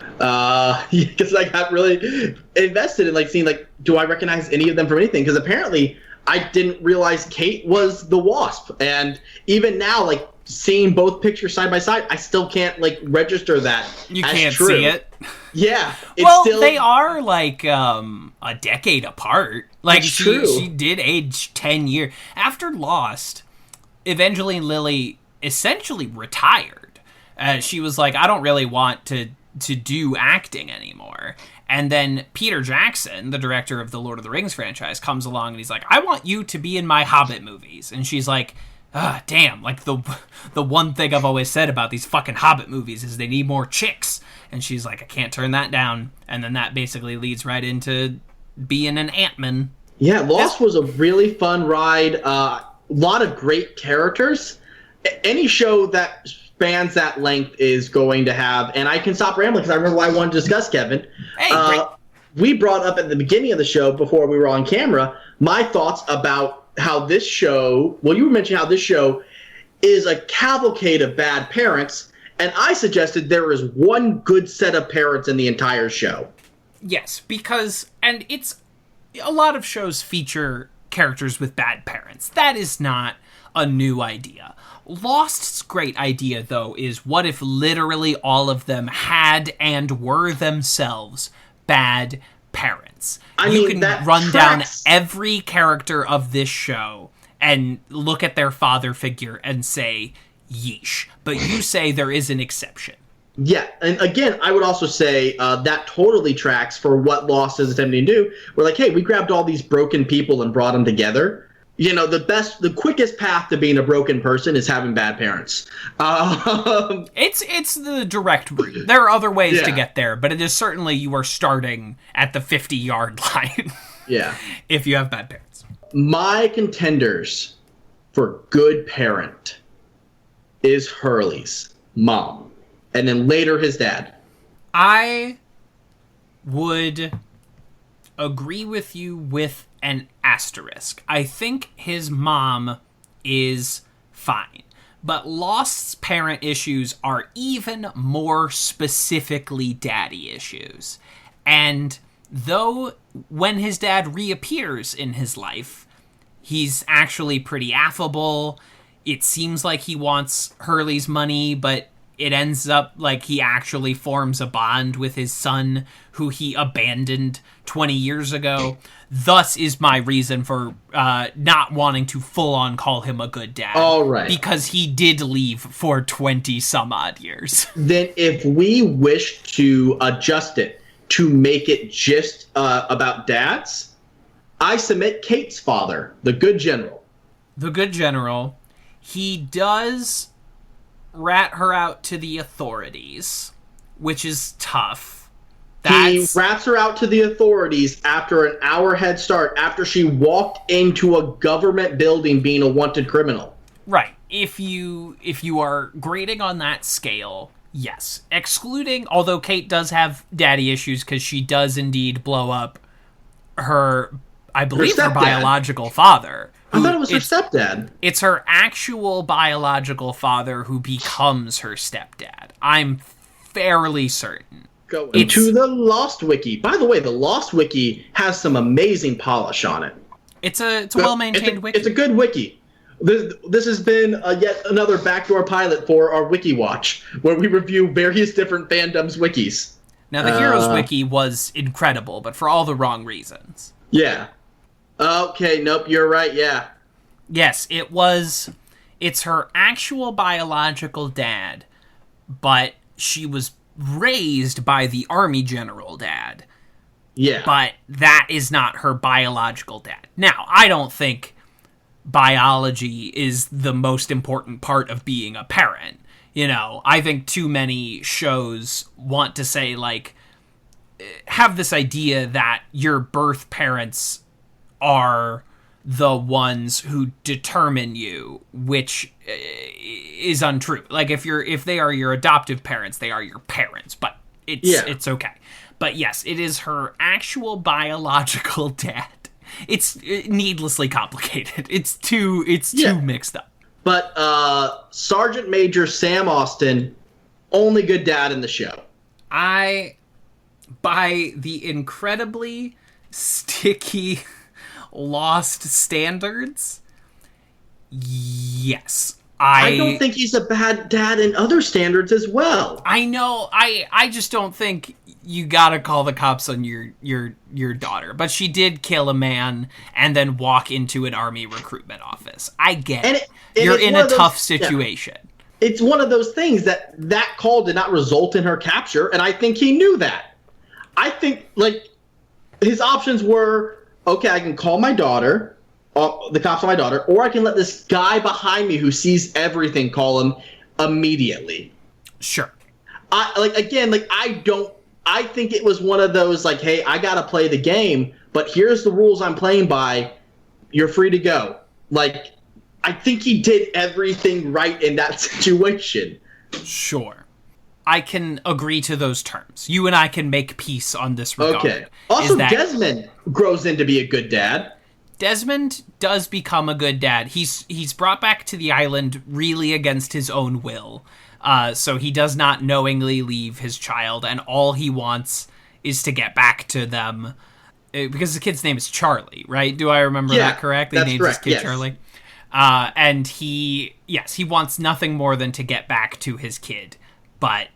because I got really invested in like seeing like, do I recognize any of them from anything? Because apparently I didn't realize Kate was the Wasp, and even now, like seeing both pictures side by side, I still can't like register that. You can't true. See it. Yeah. They are like a decade apart. Like she did age 10 years after Lost. Evangeline Lilly essentially retired. She was like, I don't really want to to do acting anymore. And then Peter Jackson, the director of the Lord of the Rings franchise, comes along and he's like, I want you to be in my Hobbit movies. And she's like, damn, like the one thing I've always said about these fucking Hobbit movies is they need more chicks. And she's like, I can't turn that down. And then that basically leads right into being an Ant-Man. Yeah, Lost was a really fun ride. A lot of great characters. Any show that spans that length is going to have, and I can stop rambling because I remember what I wanted to discuss, Kevin. Hey, we brought up at the beginning of the show, before we were on camera, my thoughts about how this show, well, you mentioned how this show is a cavalcade of bad parents, and I suggested there is one good set of parents in the entire show. Yes, because, and it's, a lot of shows feature characters with bad parents. That is not a new idea. Lost's great idea, though, is what if literally all of them had and were themselves bad parents? You can run down every character of this show and look at their father figure and say, yeesh. But you say there is an exception. Yeah, and again, I would also say that totally tracks for what Lost is attempting to do. We're like, hey, we grabbed all these broken people and brought them together. You know, the quickest path to being a broken person is having bad parents. It's the direct route. There are other ways to get there, but it is certainly you are starting at the 50-yard line. Yeah. If you have bad parents. My contenders for good parent is Hurley's mom, and then later his dad. I would agree with you with an asterisk. I think his mom is fine, but Lost's parent issues are even more specifically daddy issues. And though when his dad reappears in his life, he's actually pretty affable. It seems like he wants Hurley's money, but it ends up like he actually forms a bond with his son, who he abandoned 20 years ago. Thus is my reason for not wanting to full-on call him a good dad. All right. Because he did leave for 20-some-odd years. Then if we wish to adjust it to make it just about dads, I submit Kate's father, the good general. The good general. He does rat her out to the authorities, which is tough. He rats her out to the authorities after an hour head start, after she walked into a government building being a wanted criminal. Right. If you are grading on that scale, yes. Excluding, although Kate does have daddy issues because she does indeed blow up her biological father. I thought it was her stepdad. It's her actual biological father who becomes her stepdad. I'm fairly certain. Go into the Lost Wiki. By the way, the Lost Wiki has some amazing polish on it. It's a well-maintained wiki. It's a good wiki. This has been yet another backdoor pilot for our Wiki Watch, where we review various different fandoms' wikis. Now, the Heroes Wiki was incredible, but for all the wrong reasons. Yeah. Okay, nope, you're right, yeah. Yes, it's her actual biological dad, but she was raised by the army general dad. Yeah. But that is not her biological dad. Now, I don't think biology is the most important part of being a parent. You know, I think too many shows want to say, like, have this idea that your birth parents are the ones who determine you, which is untrue. Like, if they are your adoptive parents, they are your parents, but it's okay. But yes, it is her actual biological dad. It's needlessly complicated. It's too mixed up. But Sergeant Major Sam Austin, only good dad in the show. By the incredibly sticky Lost standards, yes. I don't think he's a bad dad in other standards as well. I know. I just don't think you gotta call the cops on your daughter. But she did kill a man and then walk into an army recruitment office. I get it. You're in a tough situation. it's one of those things that call did not result in her capture, and I think he knew that. I think, like, his options were, okay, I can call my daughter, the cops on my daughter, or I can let this guy behind me who sees everything call him immediately. Sure. I think it was one of those, like, hey, I gotta play the game, but here's the rules I'm playing by. You're free to go. Like, I think he did everything right in that situation. Sure. I can agree to those terms. You and I can make peace on this regard. Okay. Also, Desmond grows into be a good dad. Desmond does become a good dad. He's brought back to the island really against his own will. So he does not knowingly leave his child, and all he wants is to get back to them. Because the kid's name is Charlie, right? Do I remember that correctly? That's named correct, his kid Charlie. And he wants nothing more than to get back to his kid. But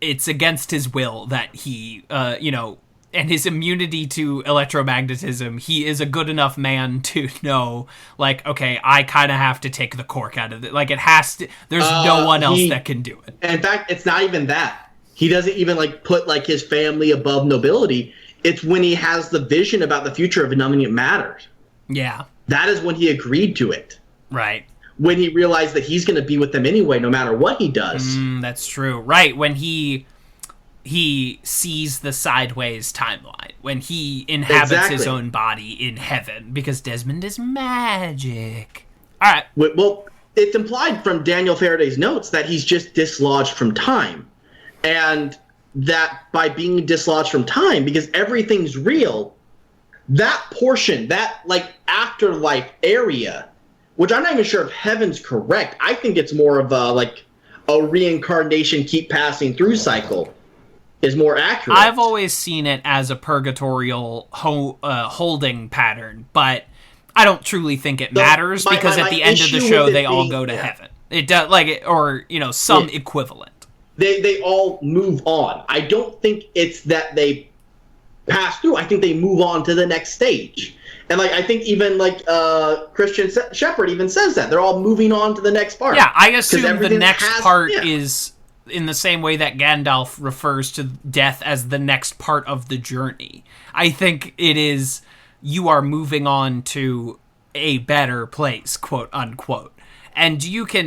it's against his will that he, and his immunity to electromagnetism, he is a good enough man to know, like, okay, I kind of have to take the cork out of it. Like, it has to, there's no one else that can do it. In fact, it's not even that. He doesn't even, like, put, like, his family above nobility. It's when he has the vision about the future of nothing it matters. Yeah. That is when he agreed to it. Right. When he realized that he's going to be with them anyway, no matter what he does. That's true. Right. When he sees the sideways timeline, when he inhabits his own body in heaven, because Desmond is magic. All right. Well, it's implied from Daniel Faraday's notes that he's just dislodged from time. And that by being dislodged from time, because everything's real, that portion, that, like, afterlife area, which I'm not even sure if heaven's correct. I think it's more of a reincarnation, keep passing through cycle is more accurate. I've always seen it as a purgatorial holding pattern, but I don't truly think it matters because at the end of the show they all go to heaven. It does, like, or some equivalent. They all move on. I don't think it's that they pass through. I think they move on to the next stage. And, like, I think even, like, Christian Shepherd even says that. They're all moving on to the next part. Yeah, I assume the next part is in the same way that Gandalf refers to death as the next part of the journey. I think it is, you are moving on to a better place, quote unquote. And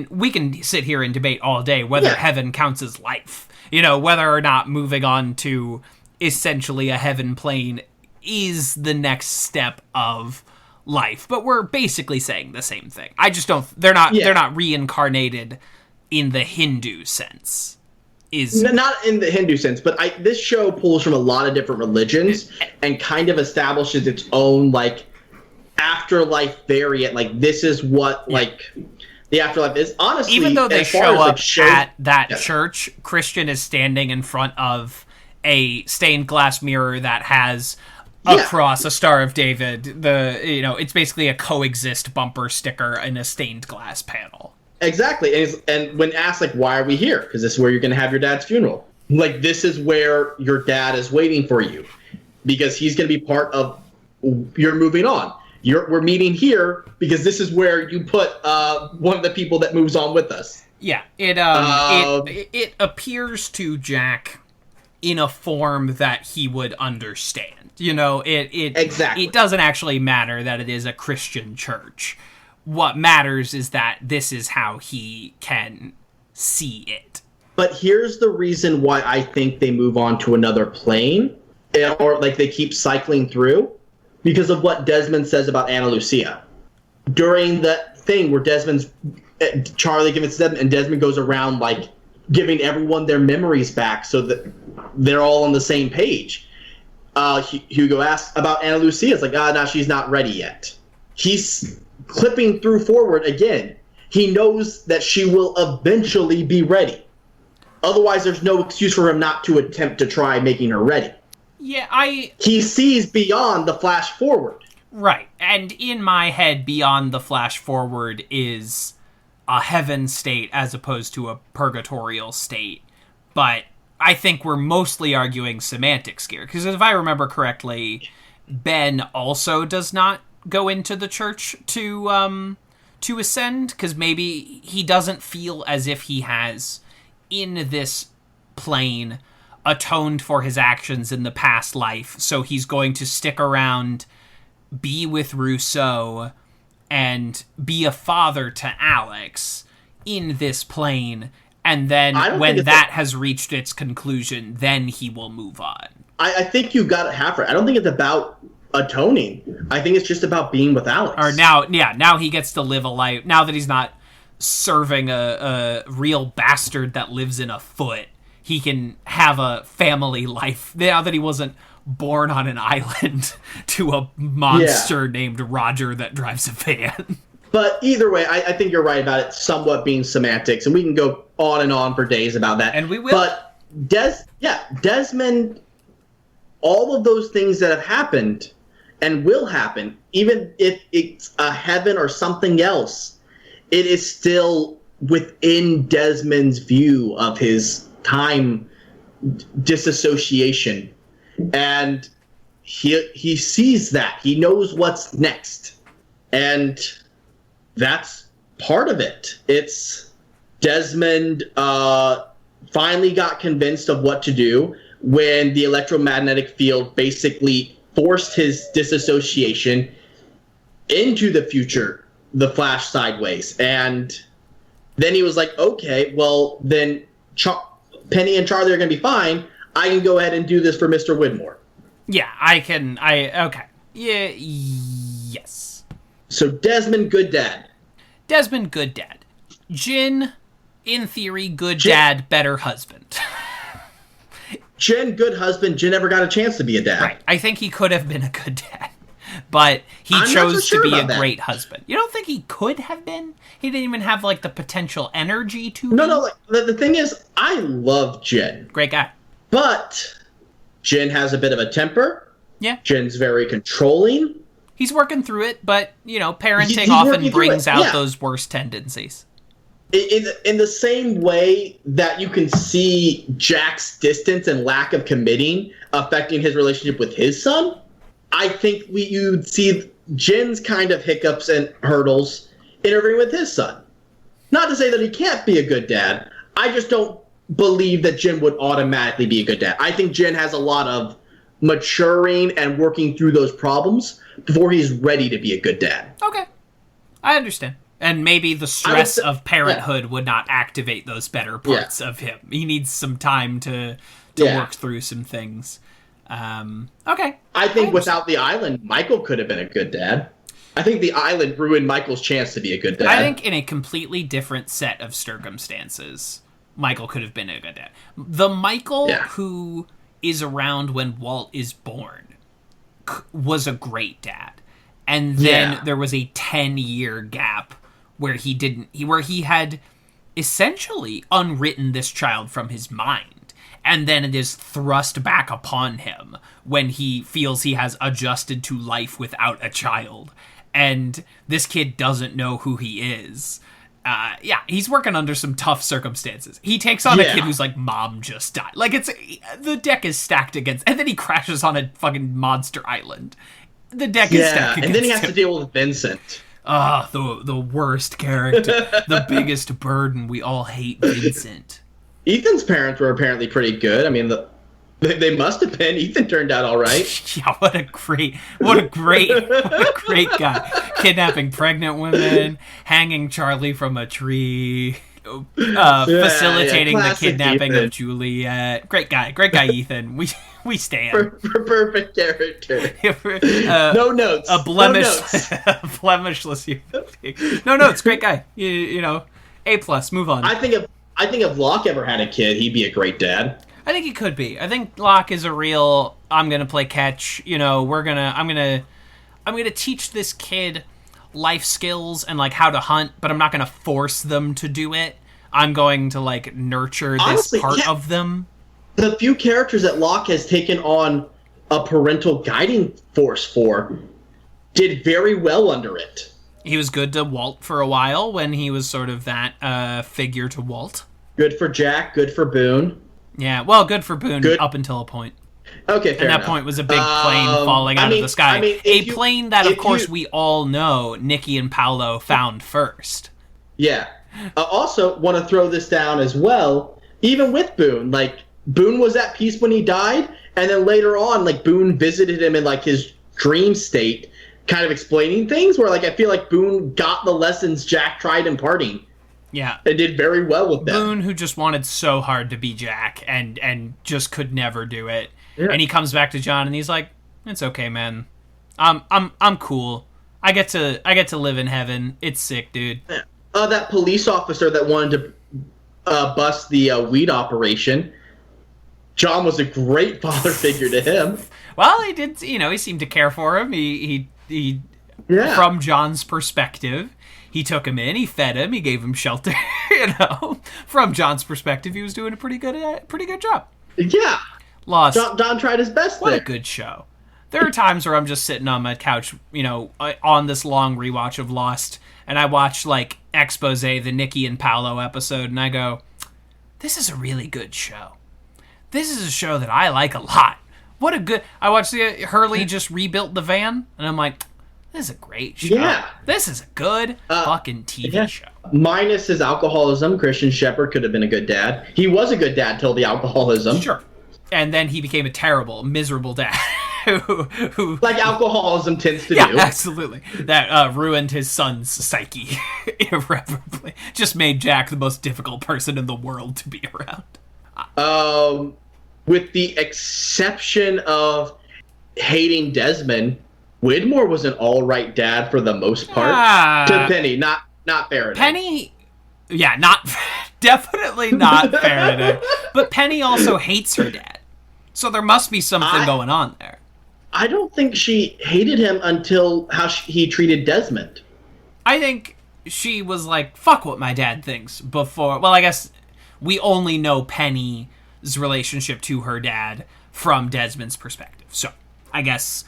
we can sit here and debate all day whether heaven counts as life. Whether or not moving on to essentially a heaven plane is the next step of life. But we're basically saying the same thing. I just don't, they're not reincarnated in the Hindu sense. Not in the Hindu sense, but this show pulls from a lot of different religions and kind of establishes its own, like, afterlife variant. Like, this is what, like, the afterlife is. Honestly, even though they show up at that church, Christian is standing in front of a stained glass mirror that has a cross, a Star of David. It's basically a coexist bumper sticker in a stained glass panel. Exactly. And when asked, like, why are we here? Because this is where you're going to have your dad's funeral. Like, this is where your dad is waiting for you. Because he's going to be part of, you're moving on. We're meeting here because this is where you put one of the people that moves on with us. Yeah. It appears to Jack in a form that he would understand. Exactly. It doesn't actually matter that it is a Christian church. What matters is that this is how he can see it. But here's the reason why I think they move on to another plane, or, like, they keep cycling through, because of what Desmond says about Ana Lucia. During that thing where Charlie gives it to Desmond, and Desmond goes around, like, giving everyone their memories back so that they're all on the same page. Hugo asks about Ana Lucia. It's like, no, she's not ready yet. He's clipping through forward again. He knows that she will eventually be ready. Otherwise, there's no excuse for him not to attempt to try making her ready. Yeah, He sees beyond the flash forward. Right, and in my head, beyond the flash forward is a heaven state as opposed to a purgatorial state. But I think we're mostly arguing semantics here, because if I remember correctly, Ben also does not go into the church to to ascend, because maybe he doesn't feel as if he has, in this plane, atoned for his actions in the past life, so he's going to stick around, be with Rousseau, and be a father to Alex in this plane, and then when that has reached its conclusion, then he will move on. I think you got it half right. I don't think it's about atoning. I think it's just about being with Alex. Or now he gets to live a life, now that he's not serving a real bastard that lives in a foot. He can have a family life now that he wasn't born on an island to a monster named Roger that drives a van. But either way, I think you're right about it somewhat being semantics, and we can go on and on for days about that. And we will. But Desmond, all of those things that have happened and will happen, even if it's a heaven or something else, it is still within Desmond's view of his time disassociation. And he sees that. He knows what's next. And that's part of it. It's Desmond finally got convinced of what to do when the electromagnetic field basically forced his disassociation into the future, the Flash sideways. And then he was like, okay, well, then Penny and Charlie are going to be fine. I can go ahead and do this for Mr. Widmore. Yeah, okay. Yeah, yes. So Desmond, good dad. Desmond, good dad. Jin, in theory, good dad, better husband. Jin, good husband. Jin never got a chance to be a dad. Right. I think he could have been a good dad, but he chose to be a great husband. You don't think he could have been? He didn't even have, like, the potential energy to be? No, the thing is, I love Jin. Great guy. But Jin has a bit of a temper. Yeah. Jin's very controlling. He's working through it, but, parenting often brings out those worst tendencies. In the same way that you can see Jack's distance and lack of committing affecting his relationship with his son, I think you'd see Jin's kind of hiccups and hurdles interfering with his son. Not to say that he can't be a good dad. I just don't believe that Jin would automatically be a good dad. I think Jin has a lot of maturing and working through those problems before he's ready to be a good dad. Okay. I understand. And maybe the stress of parenthood would not activate those better parts of him. He needs some time to work through some things. Okay. I think without the island, Michael could have been a good dad. I think the island ruined Michael's chance to be a good dad. I think in a completely different set of circumstances, Michael could have been a good dad. The Michael who is around when Walt is born was a great dad. And then there was a 10-year gap where he had essentially unwritten this child from his mind. And then it is thrust back upon him when he feels he has adjusted to life without a child. And this kid doesn't know who he is. He's working under some tough circumstances. He takes on a kid who's like, Mom just died. Like, the deck is stacked against... And then he crashes on a fucking monster island. The deck is stacked against him. And then he has to deal with Vincent. The worst character. The biggest burden. We all hate Vincent. Ethan's parents were apparently pretty good. I mean, they must have been. Ethan turned out all right. Yeah, what a great guy. Kidnapping pregnant women, hanging Charlie from a tree, facilitating the kidnapping Ethan. of Juliet. Great guy, Ethan. We stand. Perfect character. No notes. A blemishless human. No notes. Great guy. A+. Move on. I think if Locke ever had a kid, he'd be a great dad. I think he could be. I think Locke is a real. I'm gonna play catch. I'm gonna teach this kid life skills and like how to hunt, but I'm not gonna force them to do it. I'm going to like nurture this part of them. The few characters that Locke has taken on a parental guiding force for did very well under it. He was good to Walt for a while when he was sort of that figure to Walt. Good for Jack, good for Boone. Yeah, well, good for Boone up until a point. Okay, fair And that enough. point was a big plane falling out of the sky. Plane that, of course, we all know Nikki and Paolo found first. Yeah. Also, want to throw this down as well. Even with Boone, like, Boone was at peace when he died, and then later on, like, Boone visited him in, like, his dream state, kind of explaining things, where, like, I feel like Boone got the lessons Jack tried imparting. Yeah. And did very well with them. Boone, who just wanted so hard to be Jack, and just could never do it. Yeah. And he comes back to John, and he's like, "It's okay, man. I'm cool. I get to live in heaven. It's sick, dude." That police officer that wanted to bust the weed operation, John was a great father figure to him. Well, he did. He seemed to care for him. He from John's perspective, he took him in. He fed him. He gave him shelter. From John's perspective, he was doing a pretty good job. Yeah. Lost. John tried his best. What a good show. There are times where I'm just sitting on my couch, on this long rewatch of Lost, and I watch, like, Expose, the Nikki and Paolo episode, and I go, this is a really good show. This is a show that I like a lot. What a good... I watched Hurley just rebuilt the van, and I'm like, this is a great show. Yeah. This is a good fucking TV show. Minus his alcoholism, Christian Shepherd could have been a good dad. He was a good dad till the alcoholism. Sure. And then he became a terrible, miserable dad. who like alcoholism tends to do. Yeah, absolutely. That ruined his son's psyche irreparably. Just made Jack the most difficult person in the world to be around. With the exception of hating Desmond, Widmore was an all-right dad for the most part. To Penny, not Faraday. Penny, yeah, definitely not Faraday. But Penny also hates her dad. So there must be something going on there. I don't think she hated him until how he treated Desmond. I think she was like, fuck what my dad thinks before. Well, I guess we only know Penny's relationship to her dad from Desmond's perspective. So I guess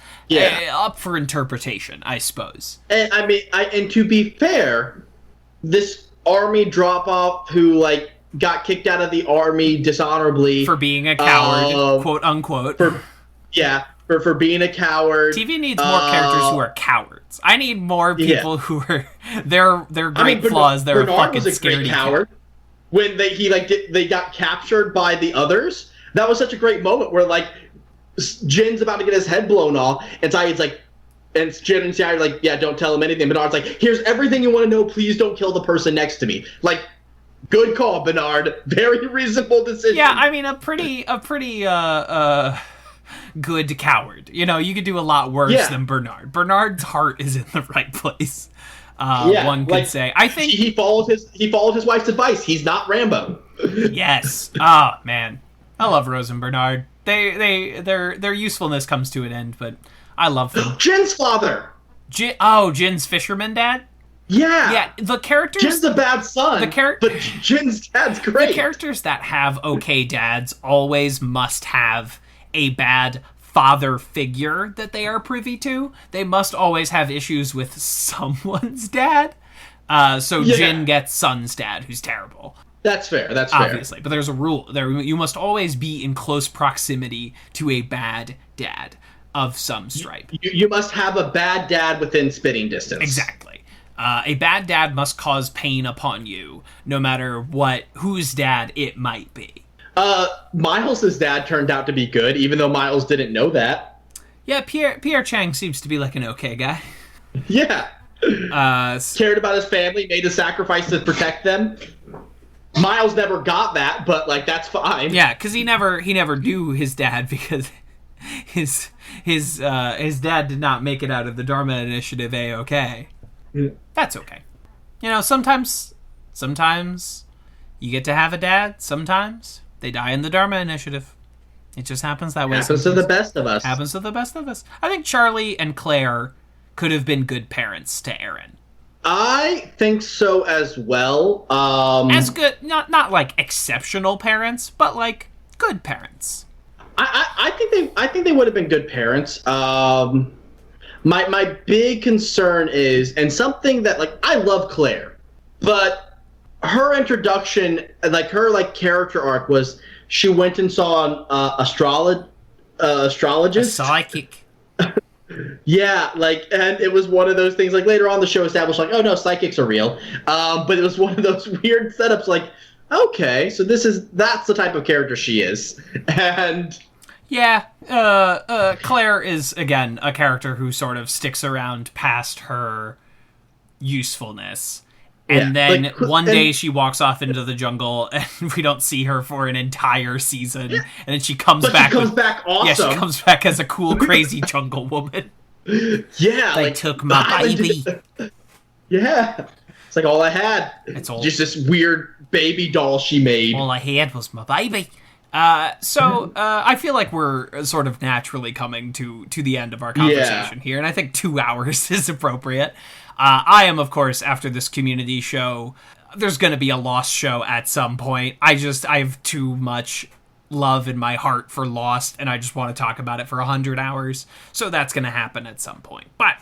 up for interpretation, I suppose. And I mean, and to be fair, this army drop-off who, like, got kicked out of the army dishonorably for being a coward, quote unquote. For being a coward. TV needs more characters who are cowards. I need more people who are their great flaws. They're Bernard fucking was a scary great coward. When they got captured by the others, that was such a great moment where, like, Jin's about to get his head blown off, and Saeed's like, and Jin and Saeed are like, yeah, don't tell him anything. Bernard's like, here's everything you want to know. Please don't kill the person next to me. Like, good call, Bernard. Very reasonable decision. Yeah, I mean, a pretty good coward. You could do a lot worse than Bernard. Bernard's heart is in the right place. One could say. I think he followed his wife's advice. He's not Rambo. Yes. Oh man, I love Rose and Bernard. Their usefulness comes to an end, but I love them. Jin's father. Jin's fisherman dad. Yeah, the characters... Jin's a bad son, but Jin's dad's great. The characters that have okay dads always must have a bad father figure that they are privy to. They must always have issues with someone's dad. Jin gets son's dad, who's terrible. That's fair, obviously. But there's a rule. You must always be in close proximity to a bad dad of some stripe. You must have a bad dad within spitting distance. Exactly. A bad dad must cause pain upon you, no matter whose dad it might be. Miles' dad turned out to be good, even though Miles didn't know that. Yeah, Pierre Chang seems to be like an okay guy. Yeah. Cared about his family, made a sacrifice to protect them. Miles never got that, but, like, that's fine. Yeah, because he never knew his dad because his dad did not make it out of the Dharma Initiative A-okay. That's okay. Sometimes you get to have a dad. Sometimes they die in the Dharma Initiative. It just happens that way. Happens to the best of us. Happens to the best of us. I think Charlie and Claire could have been good parents to Aaron. I think so as well. As good, not like exceptional parents, but like good parents. I think they would have been good parents. My big concern is, and something that, like, I love Claire, but her introduction, like, her, like, character arc was she went and saw an astrologist. A psychic. Yeah, like, and it was one of those things, like, later on the show established, like, oh, no, psychics are real. But it was one of those weird setups, like, okay, so that's the type of character she is. And... yeah, Claire is, again, a character who sort of sticks around past her usefulness. And then one day she walks off into the jungle, and we don't see her for an entire season. Yeah. And then she comes back. She comes back awesome. Yeah, she comes back as a cool, crazy jungle woman. Yeah, they took my baby. Yeah, it's like all I had. It's all just this weird baby doll she made. All I had was my baby. So I feel like we're sort of naturally coming to the end of our conversation here, and I think 2 hours is appropriate. I am, of course, after this community show, there's going to be a Lost show at some point. I have too much love in my heart for Lost, and I just want to talk about it for 100 hours. So that's going to happen at some point. But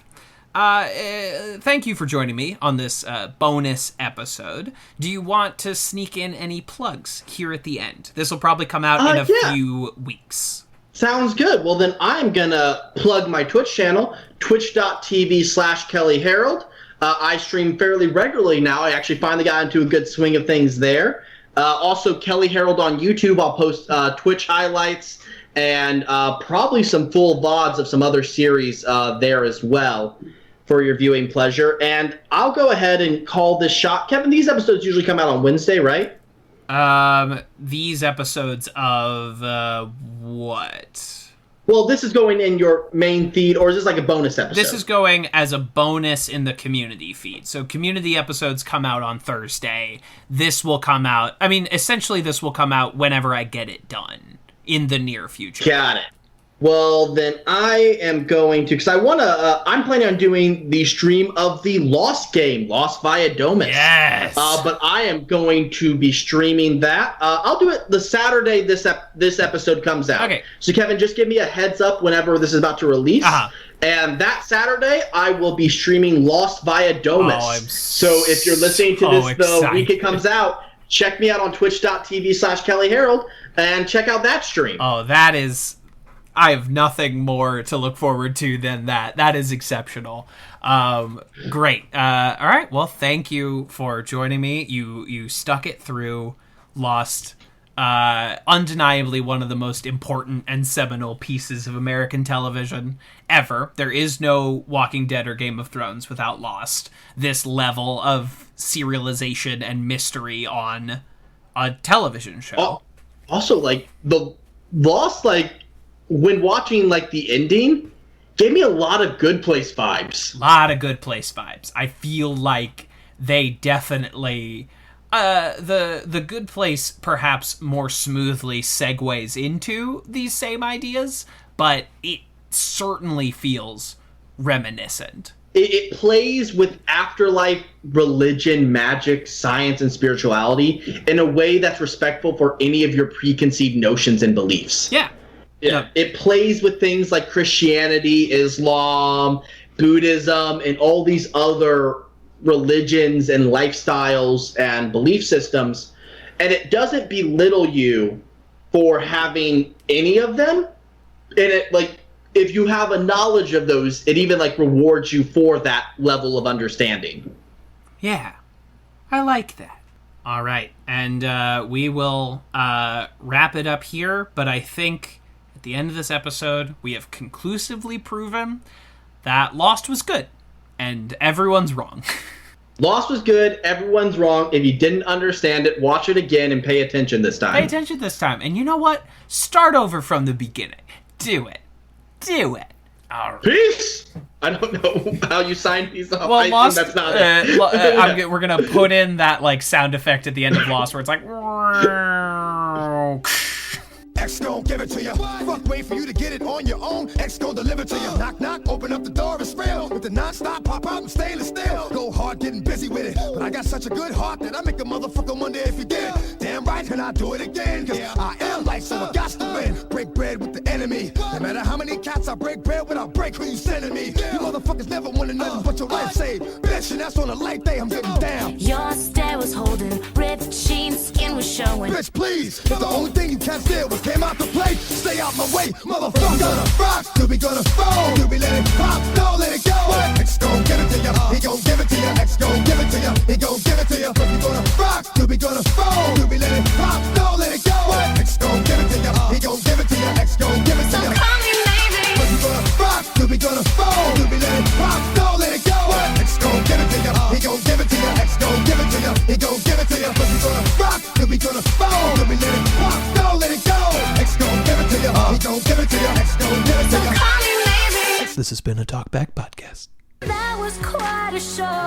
thank you for joining me on this bonus episode. Do you want to sneak in any plugs here at the end? This will probably come out in a few weeks. Sounds good. Well, then I'm going to plug my Twitch channel, twitch.tv/Kelly Harold. I stream fairly regularly now. I actually finally got into a good swing of things there. Also, Kelly Harold on YouTube. I'll post Twitch highlights and probably some full VODs of some other series there as well for your viewing pleasure. And I'll go ahead and call this shot. Kevin, these episodes usually come out on Wednesday, right? These episodes of, what? Well, this is going in your main feed, or is this like a bonus episode? This is going as a bonus in the community feed. So community episodes come out on Thursday. This will come out, essentially this will come out whenever I get it done in the near future. Got it. Well, then I am going to, because I'm planning on doing the stream of the Lost game, Lost via Domus. Yes. But I am going to be streaming that. I'll do it the Saturday this episode comes out. Okay. So, Kevin, just give me a heads up whenever this is about to release. Uh-huh. And that Saturday, I will be streaming Lost via Domus. So if you're listening to this the week it comes out, check me out on twitch.tv/Kelly Harold and check out that stream. Oh, that is... I have nothing more to look forward to than that. That is exceptional. Great. All right. Well, thank you for joining me. You stuck it through. Lost. Undeniably one of the most important and seminal pieces of American television ever. There is no Walking Dead or Game of Thrones without Lost. This level of serialization and mystery on a television show. Also, like, the Lost, like, when watching, like, the ending, gave me a lot of Good Place vibes. I feel like they definitely... the Good Place perhaps more smoothly segues into these same ideas, but it certainly feels reminiscent. It plays with afterlife, religion, magic, science, and spirituality in a way that's respectful for any of your preconceived notions and beliefs. Yeah. Yeah, it plays with things like Christianity, Islam, Buddhism, and all these other religions and lifestyles and belief systems, and it doesn't belittle you for having any of them. And it, like, if you have a knowledge of those, it even, like, rewards you for that level of understanding. Yeah, I like that. All right, and we will wrap it up here, but I think... at the end of this episode, we have conclusively proven that Lost was good, and everyone's wrong. Lost was good, everyone's wrong. If you didn't understand it, watch it again and pay attention this time. Pay attention this time. And you know what? Start over from the beginning. Do it. All right. Peace! I don't know how you sign these off. Well, Lost, that's not it. We're going to put in that, like, sound effect at the end of Lost where it's like... X gon' give it to you. Fuck, wait for you to get it on your own. X gon' deliver to you. Knock, knock, open up the door, it's real. With the non-stop pop out, I'm stainless steel. Go hard, getting busy with it. But I got such a good heart that I make a motherfucker wonder if you get it. Damn right, and I do it again. Cause I am life, so I got to win. Break bread with the enemy. No matter how many cats I break bread without break, who you sending me? You motherfuckers never wanted nothing but your life saved. Bitch, and that's on a light day, I'm getting down. Your stare was holding, ripped jeans, skin was showing. Bitch, please, if the only thing you catch there was came out to play, stay out my way, motherfucker. Gonna rock, you be gonna fall, you be let it pop, don't let it go. X gon' give it to ya, he gon' give it to ya. X gon' give it to ya, he gon' give it to ya. If you gonna rock, you be gonna fall, you be let it pop, don't let it go. X gon' give it to ya, he gon' give it to ya. X gon' give it to ya. So call me maybe. If you gonna rock, you be gonna fall, you be let it pop, don't let it go. X gon' give it to ya, he gon' give it to ya. X gon' give it to ya, he gon' give it to ya. If you gonna rock, you be gonna fall, you be let it pop, don't let it go. X gon' give it to ya, he gon' give it to ya. X gon' give it to So ya. call me maybe. This has been a Talkback Podcast. That was quite a show.